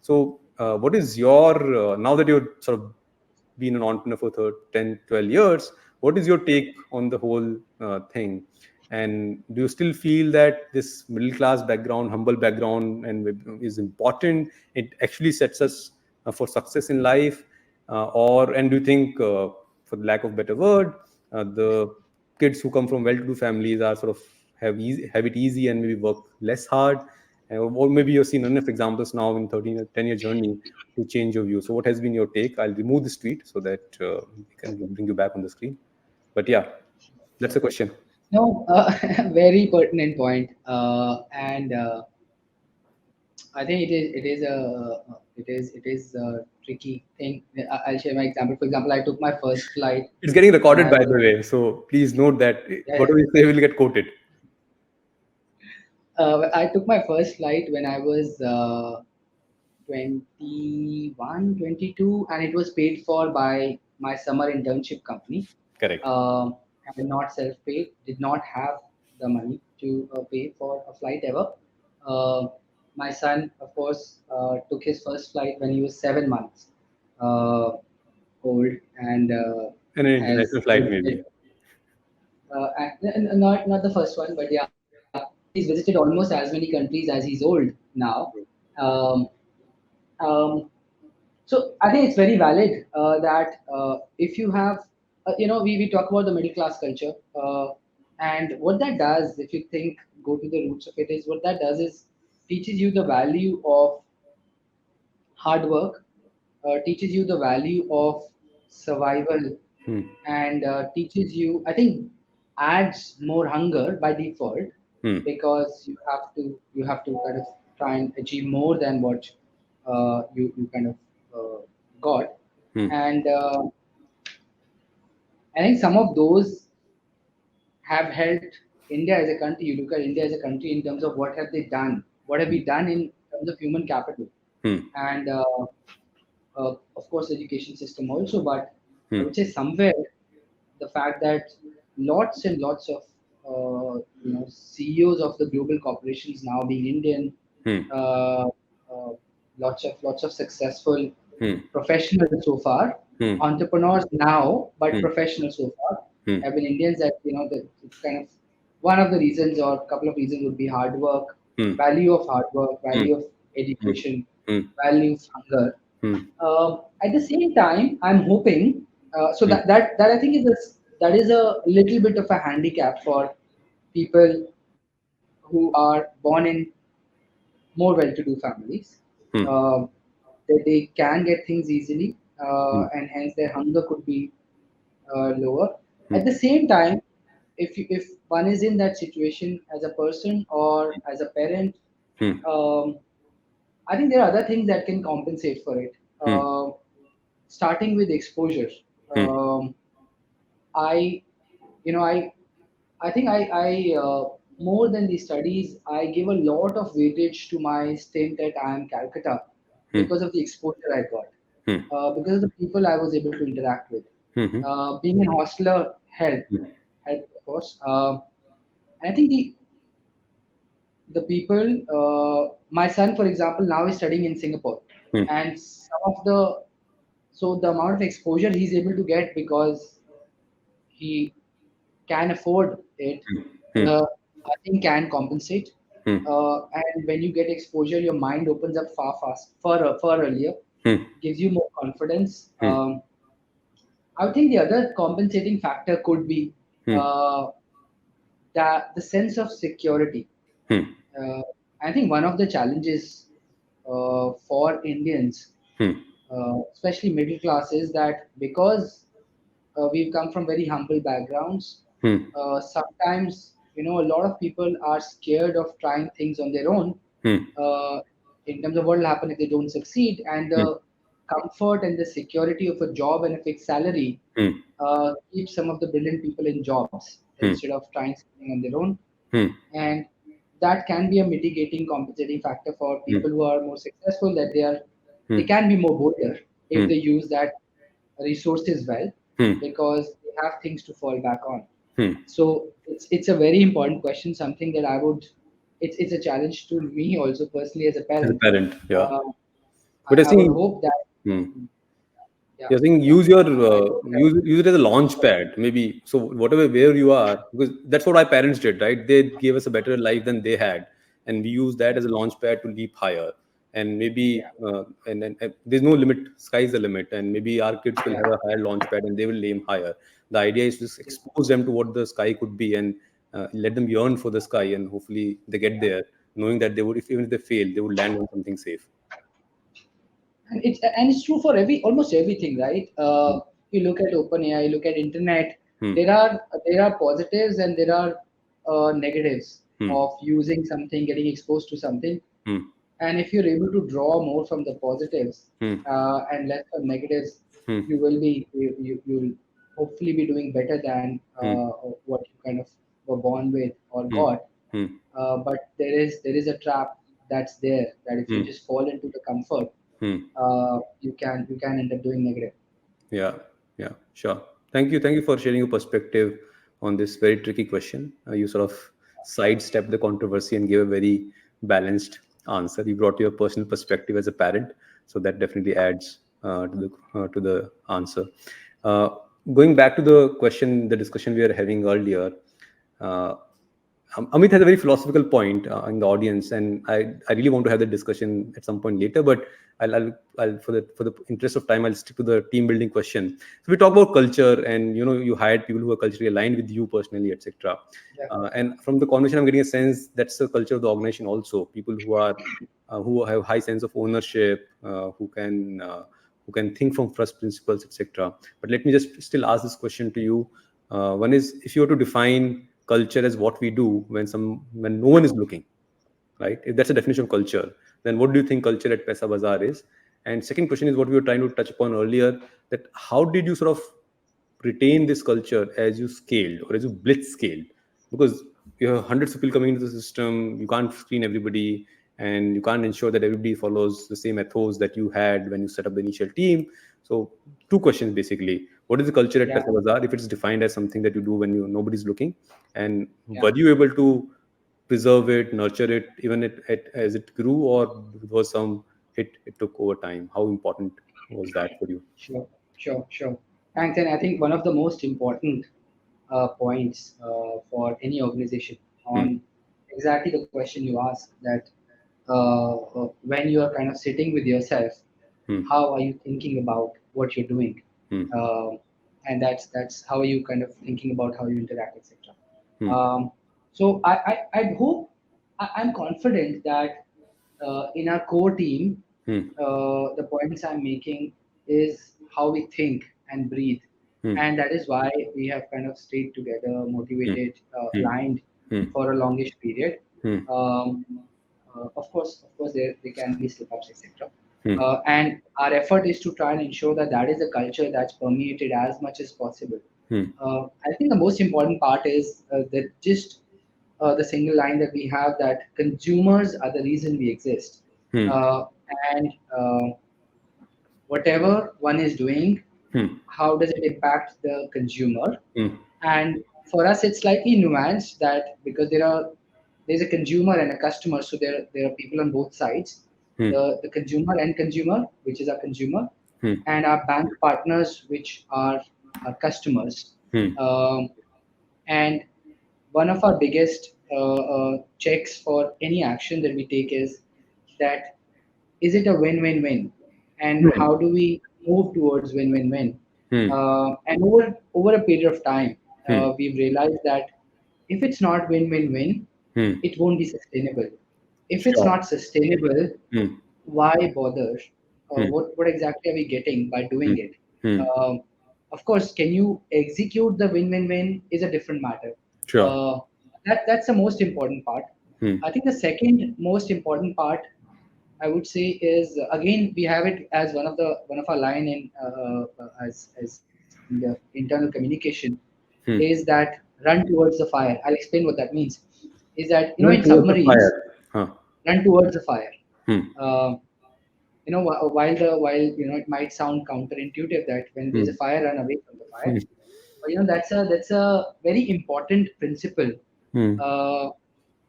So what is your now that you're sort of been an entrepreneur for 10 12 years, what is your take on the whole thing? And do you still feel that this middle class background, humble background, and is important? It actually sets us for success in life, or and do you think, for the lack of better word, the kids who come from well-to-do families are sort of have it easy and maybe work less hard? Or maybe you've seen enough examples now in 13 or 10-year journey to change your view. So what has been your take? I'll remove this tweet so that we can bring you back on the screen. But yeah, that's sure. the question. No, very pertinent point, and I think it is a tricky thing. I'll share my example. For example, I took my first flight It's getting when recorded, I by was the way, so please note that yeah, whatever you say will get quoted. I took my first flight when I was 21, 22, and it was paid for by my summer internship company. Correct. And not self-paid, did not have the money to pay for a flight ever. Uh, my son, of course, took his first flight when he was 7 months uh, old, and And an has international flight, visited, maybe. not the first one, but yeah, he's visited almost as many countries as he's old now. Um, um, So I think it's very valid that if you have, we talk about the middle class culture, and what that does, if you think, go to the roots of it, is what that does is teaches you the value of hard work, teaches you the value of survival, Hmm. and teaches you, I think, adds more hunger by default, Hmm. because you have to kind of try and achieve more than what you kind of got. Hmm. And I think some of those have helped India as a country. You look at India as a country in terms of what have they done, what have we done in terms of human capital, Hmm. and of course education system also. But I Hmm. would say somewhere the fact that lots and lots of CEOs of the global corporations now being Indian, Hmm. uh, uh, lots of successful Hmm. professionals so far, Hmm. entrepreneurs now, but Hmm. professionals so far Hmm. have been Indians. That that it's kind of one of the reasons, or a couple of reasons, would be hard work, Hmm. value of hard work, Hmm. value of Hmm. education, Hmm. value of hunger. Hmm. At the same time, I'm hoping. So Hmm. that I think that is a little bit of a handicap for people who are born in more well-to-do families. Hmm. Um they can get things easily, Hmm. and hence their hunger could be lower. Hmm. At the same time, if one is in that situation as a person or as a parent, Hmm. um, I think there are other things that can compensate for it. Hmm. Starting with exposure. Hmm. Um, I, you know, I think I more than the studies, I give a lot of weightage to my stint at IIM Calcutta Hmm. because of the exposure I got, Hmm. because of the people I was able to interact with. Hmm. Being an hosteler helped of course. And I think the people, my son, for example, now is studying in Singapore, Hmm. and some of the amount of exposure he's able to get because he can afford it, Hmm. I think can compensate. Hmm. And when you get exposure, your mind opens up far earlier, Hmm. gives you more confidence. Hmm. I think the other compensating factor could be Hmm. uh, the sense of security. Hmm. Uh, I think one of the challenges for Indians, Hmm. especially middle class, is that because we've come from very humble backgrounds, Hmm. sometimes a lot of people are scared of trying things on their own, Hmm. uh, in terms of what will happen if they don't succeed, and Hmm. the comfort and the security of a job and a fixed salary Hmm. keeps some of the brilliant people in jobs Hmm. instead of trying something on their own. Hmm. And that can be a mitigating compensating factor for Hmm. people who are more successful, that Hmm. they can be more bolder if Hmm. they use that resources well, Hmm. because they have things to fall back on. Hmm. So it's a very important question, something that it's a challenge to me also personally as a As a parent. parent, yeah. uh, But I I would think, hope that. hmm. Yeah, You're saying yeah, use your I hope that. use it as a launch pad, maybe. So whatever where you are, because that's what our parents did, right? They gave us a better life than they had, and we use that as a launch pad to leap higher. And maybe Yeah, and then there's no limit, sky's the limit, and maybe our kids will yeah. have a higher launch pad and they will aim higher. The idea is to just expose them to what the sky could be, and let them yearn for the sky, and hopefully they get there, knowing that they would, if even if they fail, they would land on something safe. And it's true for almost everything, right? You look at OpenAI, you look at internet. Hmm. There are positives and there are negatives Hmm. of using something, getting exposed to something. Hmm. And if you're able to draw more from the positives Hmm. and less from negatives, Hmm. you'll hopefully be doing better than Hmm. what you kind of were born with or Hmm. got. Hmm. But there is a trap that's there, that if you Hmm. just fall into the comfort, Hmm. you can end up doing negative. Yeah, yeah, sure. Thank you for sharing your perspective on this very tricky question. You sort of sidestepped the controversy and gave a very balanced answer. You brought your personal perspective as a parent, so that definitely adds to the answer. Uh, Going back to the question, the discussion we were having earlier, uh, Amit has a very philosophical point in the audience, and I really want to have the discussion at some point later. But I'll for the interest of time, I'll stick to the team building question. So we talk about culture, and you hired people who are culturally aligned with you personally, etc. Yeah. And from the conversation, I'm getting a sense that's the culture of the organization also. People who have high sense of ownership, who can who can think from first principles, etc. But let me just still ask this question to you. One is, if you were to define culture as what we do when no one is looking, right? If that's a definition of culture, then what do you think culture at Paisa Bazaar is? And second question is what we were trying to touch upon earlier, that how did you sort of retain this culture as you scaled or as you blitz scaled? Because you have hundreds of people coming into the system, you can't screen everybody, and you can't ensure that everybody follows the same ethos that you had when you set up the initial team. So two questions basically: what is the culture at Yeah, Paisa Bazaar if it's defined as something that you do when nobody's looking, and yeah, were you able to preserve it, nurture it, even as it grew, or was some it took over time? How important was that for you? sure, sure. Thanks. And I think one of the most important points for any organization Hmm. on exactly the question you asked, that when you are kind of sitting with yourself, Hmm. how are you thinking about what you're doing? Hmm. Um, and that's how are you kind of thinking about how you interact, etc. Hmm. So I hope, I'm confident that in our core team, Hmm. the points I'm making is how we think and breathe, Hmm. and that is why we have kind of stayed together, Hmm. motivated, Hmm. aligned Hmm. for a longish period. Hmm. Um, of course, there can be slip-ups, etc. Hmm. And our effort is to try and ensure that that is a culture that's permeated as much as possible. Hmm. I think the most important part is that just the single line that we have, that consumers are the reason we exist. Hmm. Uh, and whatever one is doing, Hmm. how does it impact the consumer? Hmm. And for us, it's slightly nuanced, that because there's a consumer and a customer, so there are people on both sides. Hmm. The consumer and consumer, which is our consumer, Hmm. and our bank partners, which are our customers. Hmm. Um, and one of our biggest checks for any action that we take is that, is it a win-win-win, and Hmm. how do we move towards win-win-win? Hmm. And over a period of time, Hmm. we've realized that if it's not win-win-win, Hmm. it won't be sustainable. If it's Sure. not sustainable, Hmm. why bother? Hmm. What exactly are we getting by Hmm. doing it? Hmm. Um, of course, can you execute the win-win-win is a different matter. Sure. Uh, that's the most important part. Hmm. I think the second most important part, I would say, is again we have it as one of our line in as in the internal communication, is Hmm. that run towards the fire. I'll explain what that means. Is that, in Run towards the submarines, fire. Huh. run towards the fire. Hmm. Uh, while it might sound counterintuitive that when there's Hmm. a fire, run away from the fire, Hmm. but that's a very important principle Hmm. uh,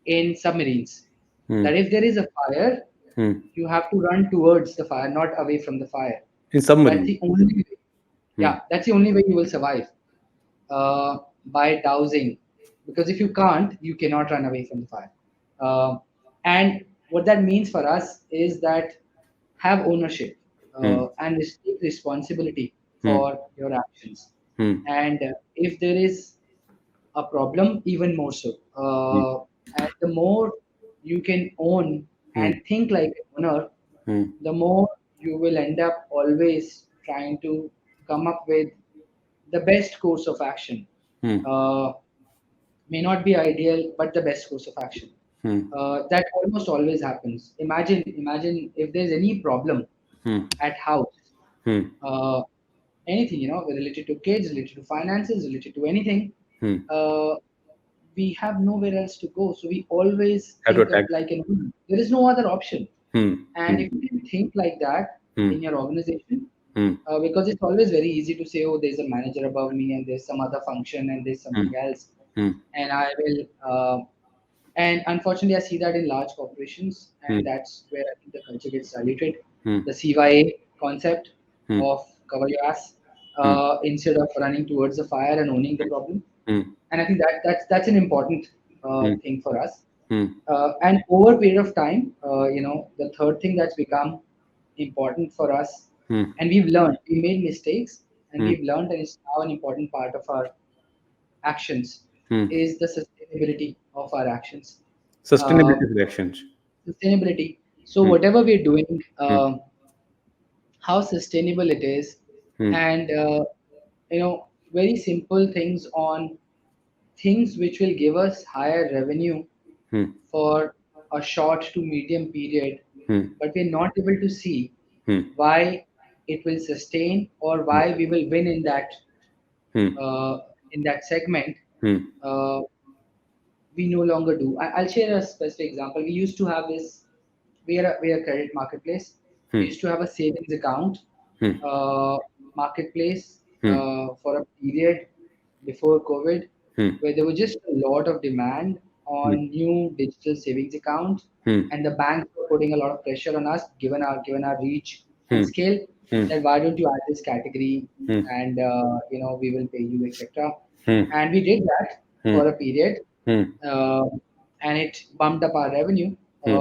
in submarines, Hmm. that if there is a fire, Hmm. you have to run towards the fire, not away from the fire. In That's submarine. the only way. Hmm. Yeah, that's the only way you will survive, by dowsing. Because if you can't, you cannot run away from the fire. Uh, and what that means for us is that have ownership Hmm. and take responsibility Hmm. for your actions. Hmm. And if there is a problem, even more so. Hmm. And the more you can own Hmm. and think like an owner, Hmm. the more you will end up always trying to come up with the best course of action. Hmm. Uh, may not be ideal, but the best course of action. Hmm. That almost always happens. Imagine if there's any problem Hmm. at house, Hmm. uh, anything, related to kids, related to finances, related to anything. Hmm. Uh, we have nowhere else to go, so we always Have to think of attack. like there is no other option. Hmm. And Hmm. if you can think like that Hmm. in your organization, Hmm. because it's always very easy to say, oh, there's a manager above me and there's some other function and there's Hmm. something else, Hmm. and I will. And unfortunately, I see that in large corporations, Hmm. and that's where I think the culture gets diluted. Hmm. The CYA concept Hmm. of cover your ass, Hmm. instead of running towards the fire and owning the problem. Hmm. And I think that's an important Hmm. thing for us. Hmm. And over a period of time, the third thing that's become important for us, Hmm. and we've learned, we made mistakes, and Hmm. we've learned, and it's now an important part of our actions, Hmm. is the sustainability of our actions. Uh, Sustainability reactions. Sustainability. So Hmm. whatever we're doing, Hmm. how sustainable it is, Hmm. and very simple things on things which will give us higher revenue Hmm. for a short to medium period, Hmm. but we're not able to see Hmm. why it will sustain or Hmm. why we will win Hmm. uh, in that segment. Hmm. Uh, we no longer do. I'll share a specific example. We used to have this. We are a credit marketplace. We Hmm. used to have a savings account Hmm. uh, marketplace Hmm. for a period before COVID, Hmm. where there was just a lot of demand Hmm. on new digital savings accounts, Hmm. and the banks were putting a lot of pressure on us, given our reach and Hmm. scale, Hmm. that why don't you add this category, Hmm. and we will pay you, etc. Hmm. And we did that Hmm. for a period, Hmm. uh, and it bumped up our revenue. Hmm.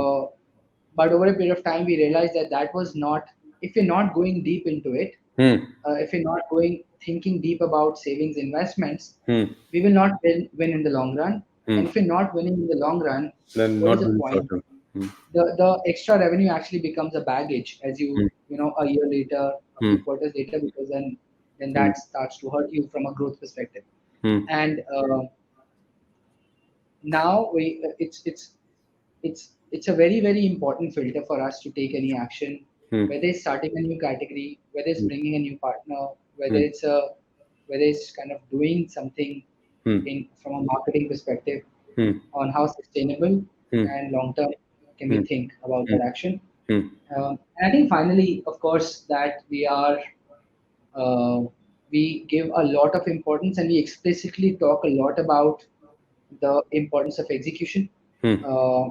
But over a period of time, we realized that that was not. If you're not going deep into it, Hmm. if you're not going thinking deep about savings investments, Hmm. we will not win in the long run. Hmm. And if we're not winning in the long run, Then what is not the doing short point? term. Hmm. The extra revenue actually becomes a baggage as Hmm. a year later, a Hmm. few quarters later, because then Hmm. that starts to hurt you from a growth perspective. Hmm. And now it's a very very important filter for us to take any action, Hmm. whether it's starting a new category, whether it's Hmm. bringing a new partner, whether Hmm. it's kind of doing something Hmm. in from a marketing perspective Hmm. on how sustainable Hmm. and long term can we Hmm. think about Hmm. that action. Hmm. And I think finally, of course, that uh, we give a lot of importance and we explicitly talk a lot about the importance of execution, Hmm. uh,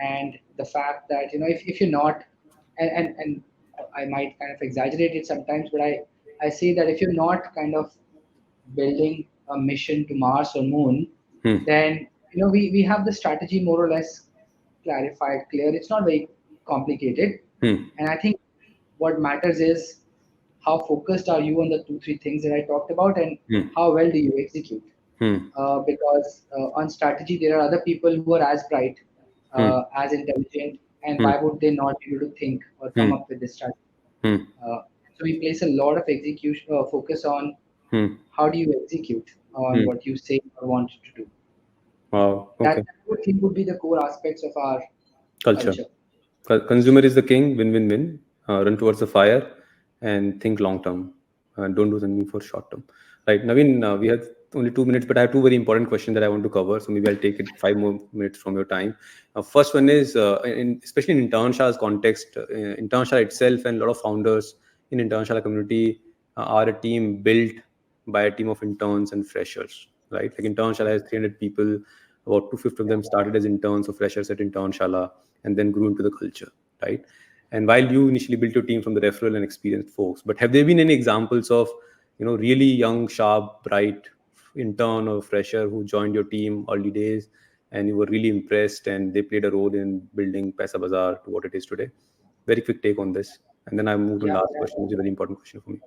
and the fact that if you're not, and I might kind of exaggerate it sometimes, but I say that if you're not kind of building a mission to Mars or Moon, Hmm. then we have the strategy more or less clarified, clear. It's not very complicated, Hmm. and I think what matters is how focused are you on the two three things that I talked about, and Hmm. how well do you execute. Hmm. Because on strategy there are other people who are as bright, Hmm. as intelligent, and Hmm. why would they not be able to think or come Hmm. up with this strategy? Hmm. Uh, so we place a lot of execution focus on Hmm. how do you execute on Hmm. what you say or want to do. Wow. That Okay. I would think would be the core aspects of our Culture. culture. Consumer is the king. Win. Win. Win. Run towards the fire and think long term. Don't do something for short term. Right, Naveen. We have only 2 minutes, but I have two very important questions that I want to cover. So maybe I'll take it 5 more minutes from your time. First one is, especially in Internsha's context, Internshala itself and a lot of founders in Internshala community are a team built by a team of interns and freshers. Right, like Internshala has 300 people. About 250 of them started as interns or freshers at Internshala and then grew into the culture, right? And while you initially built your team from the referral and experienced folks, but have there been any examples of, really young, sharp, bright intern or fresher who joined your team early days and you were really impressed and they played a role in building PaisaBazaar to what it is today? Very quick take on this. And then I move to the Yeah, last question, which is a very important question for me.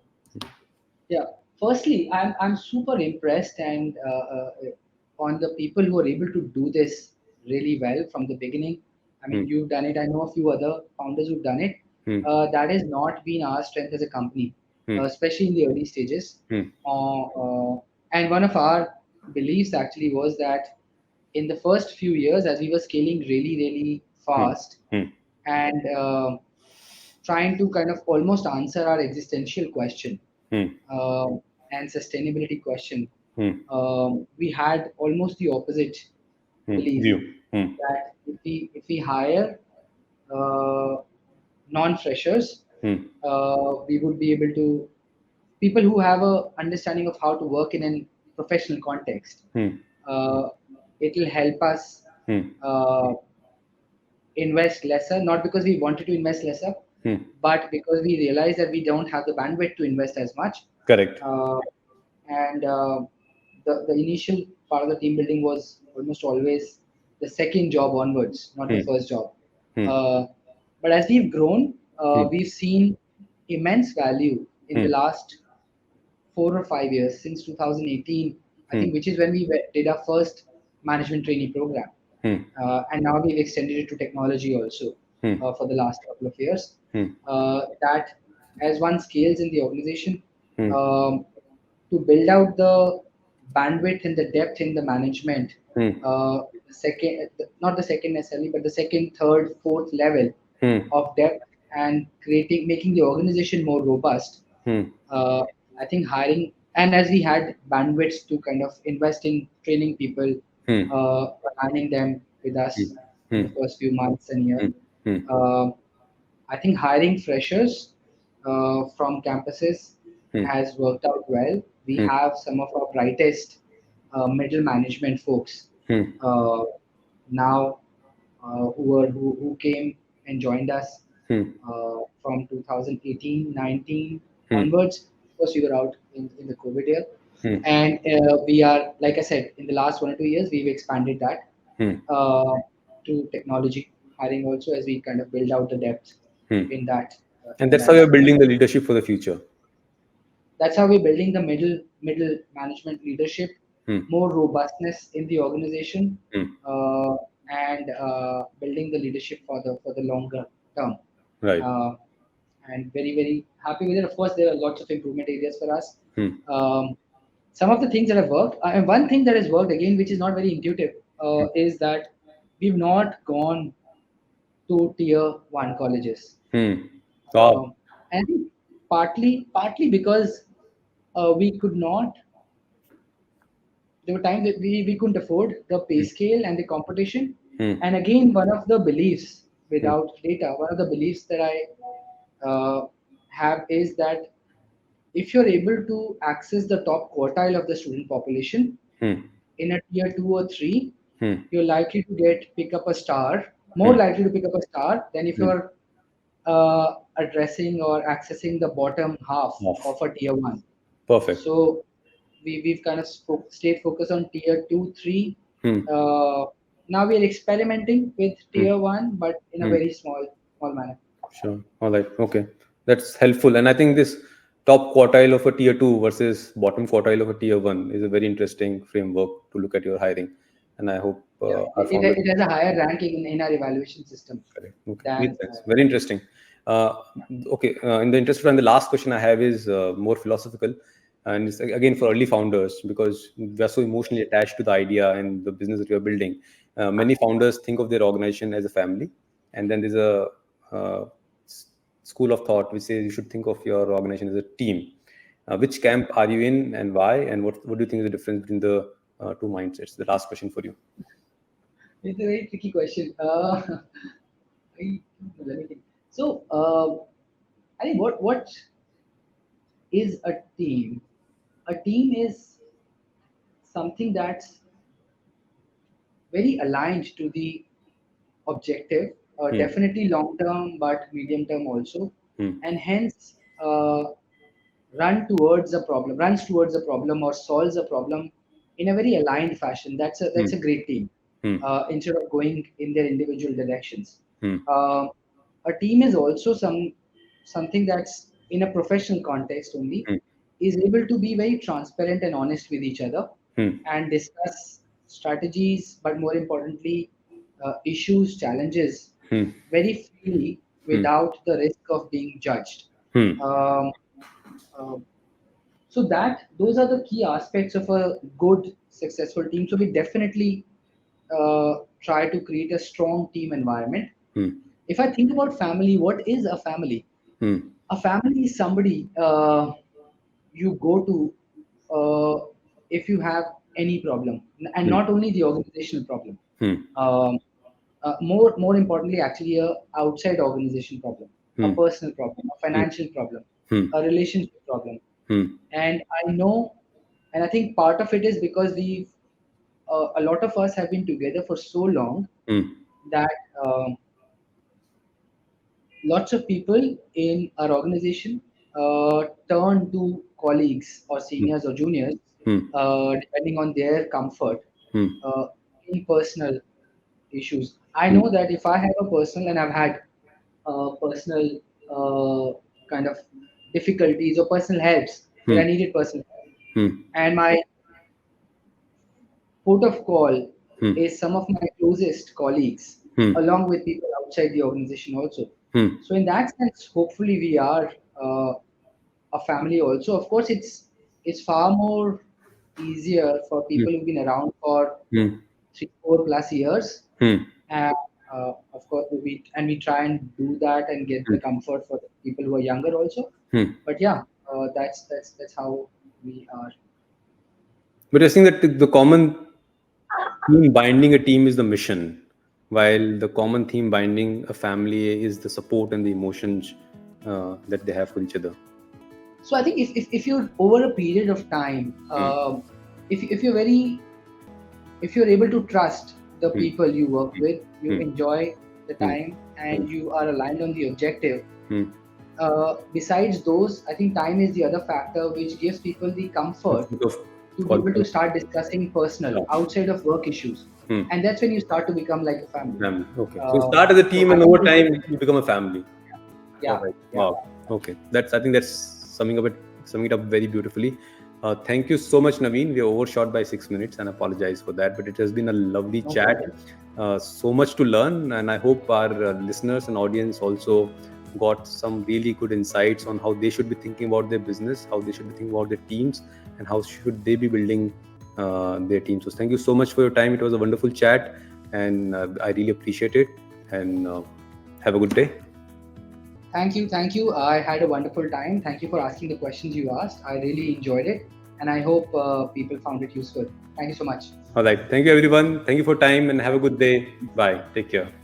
yeah. Firstly, I'm super impressed and on the people who are able to do this really well from the beginning. I mean, Hmm. you've done it. I know a few other founders who've done it. Hmm. That has not been our strength as a company, Hmm. especially in the early stages. Hmm. And one of our beliefs actually was that in the first few years, as we were scaling really, really Hmm. fast, Hmm. and trying to kind of almost answer our existential question, Hmm. um, and sustainability question, Hmm. we had almost the opposite Hmm. belief, View. Hmm. that if we hire uh, non-freshers, Hmm. we would be able to, people who have a understanding of how to work in a professional context. Hmm. Uh, it will help us Hmm. uh, invest lesser, not because we wanted to invest lesser, Hmm. but because we realized that we don't have the bandwidth to invest as much. Correct. Uh, and the initial part of the team building was almost always the second job onwards, not the Hmm. first job. Hmm. Uh, but as we've grown, Hmm. we've seen immense value in the Hmm. last 4 or 5 years since 2018, I Hmm. think, which is when we did our first management trainee program, Hmm. and now we've extended it to technology also Hmm. for the last couple of years. Hmm. That as one scales in the organization, Hmm. um, to build out the bandwidth and the depth in the management, Hmm. not the second necessarily, but the second, third, fourth level Hmm. of depth, and making the organization more robust. Hmm. uh, I think hiring, and as we had bandwidths to kind of invest in training people, Hmm. aligning them with Hmm. us in Hmm. the first few months and year. Hmm. Hmm. Uh, I think hiring freshers from campuses Hmm. has worked out well. We Hmm. have some of our brightest middle management folks Hmm. uh, now who came and joined us Hmm. from 2018, 19 Hmm. onwards. Of course, we were out in the COVID year. Hmm. And we are, like I said, in the last 1 or 2 years, we've expanded that Hmm. uh, to technology hiring also, as we kind of build out the depth Hmm. in that And in that's how that you're segment. building the leadership for the future. That's how we're building the middle management leadership, Hmm. more robustness in the organization, Hmm. uh, and building the leadership for the longer term. Right. Uh, and very happy with it. Of course, there are lots of improvement areas for us. Hmm. Um, some of the things that have worked, and one thing that has worked again, which is not very intuitive, is that we've not gone to tier 1 colleges. Hmm. Wow. Um, and I think partly because we could not. There were times that we couldn't afford the pay Hmm. scale and the competition. Hmm. And again, one of the beliefs, Hmm. without data, one of the beliefs that I have is that if you're able to access the top quartile of the student population Hmm. in a tier 2 or 3, Hmm. you're likely to pick up a star, more Hmm. likely to pick up a star than if Hmm. you're addressing or accessing the bottom half Off. of a tier 1. Perfect. So we've kind of stayed focused on tier 2, 3. Hmm. Uh, Now we are experimenting with Hmm. tier 1, but in a Hmm. very small manner. Sure. All right. Okay. That's helpful. And I think this top quartile of a tier two versus bottom quartile of a tier one is a very interesting framework to look at your hiring. And I hope Yeah, our founders. it has a higher ranking in our evaluation system Correct. Okay. than Makes sense. Very interesting. Uh, okay. In the interest of time, the last question I have is more philosophical. And it's again for early founders because we are so emotionally attached to the idea and the business that we are building. Many founders think of their organization as a family. And then there's a uh, school of thought which says you should think of your organization as a team. Which camp are you in and why? And what do you think is the difference between the two mindsets? The last question for you. it's a very tricky question. I, Let me think. So I think what is a team? A team is something that's very aligned to the objective, Hmm. definitely long term, but medium term also, Hmm. and hence runs towards a problem or solves a problem in a very aligned fashion. Hmm. That's a great team. Hmm. Instead of going in their individual directions, Hmm. uh, a team is also something that's in a professional context only Hmm. is able to be very transparent and honest with each other Hmm. and discuss strategies, but more importantly, issues, challenges Hmm. very freely Hmm. without the risk of being judged. Hmm. Um, uh, so that those are the key aspects of a good, successful team. So we definitely try to create a strong team environment. Hmm. If I think about family, what is a family? Hmm. A family is somebody you go to if you have any problem, and Hmm. not only the organizational problem. Hmm. Um, more importantly, actually, a outside organization problem, a Hmm. personal problem, a Hmm. financial problem, Hmm. a relationship problem. Hmm. And I know, and I think part of it is because a lot of us have been together for so long Hmm. that lots of people in our organization turn to colleagues or Hmm. seniors or juniors, Hmm. depending on their comfort Hmm. uh, in personal issues. I Hmm. know that if I have a personal, and I've had personal kind of difficulties or personal helps where Hmm. I needed personal help, Hmm. and my port of call Hmm. is some of my closest colleagues, Hmm. along with people outside the organization also. Hmm. So in that sense, hopefully we are. uh, a family also. Of course, it's far more easier for Hmm. people who've been around for Hmm. 3, 4 plus years, Hmm. and of course we try and do that and get Hmm. the comfort for the people who are younger also. Hmm. But yeah, that's how we are. But I think that the common theme binding a team is the mission, while the common theme binding a family is the support and the emotions that they have for each other. So I think if you over a period of time, Hmm. if you're very if you're able to trust the Hmm. people you work with, you Hmm. enjoy the Hmm. time, Hmm. and you are aligned on the objective. Hmm. Besides those, I think time is the other factor which gives people the Let's comfort think of to be able to quality. start discussing personal Yeah. outside of work issues, Hmm. and that's when you start to become like a family. Family. Okay. So Uh, start as a so team, I and think over time you become a family. All yeah, right. yeah. Wow. Okay. That's. I think that's summing it up very beautifully. Thank you so much, Naveen. We are overshot by 6 minutes, and I apologize for that. But it has been a lovely No chat. problem. So much to learn, and I hope our listeners and audience also got some really good insights on how they should be thinking about their business, how they should be thinking about their teams, and how should they be building their teams. So thank you so much for your time. It was a wonderful chat, and I really appreciate it. And have a good day. Thank you, thank you. I had a wonderful time. Thank you for asking the questions you asked. I really enjoyed it, and I hope people found it useful. Thank you so much. All right. Thank you, everyone. Thank you for time, and have a good day. Bye. Take care.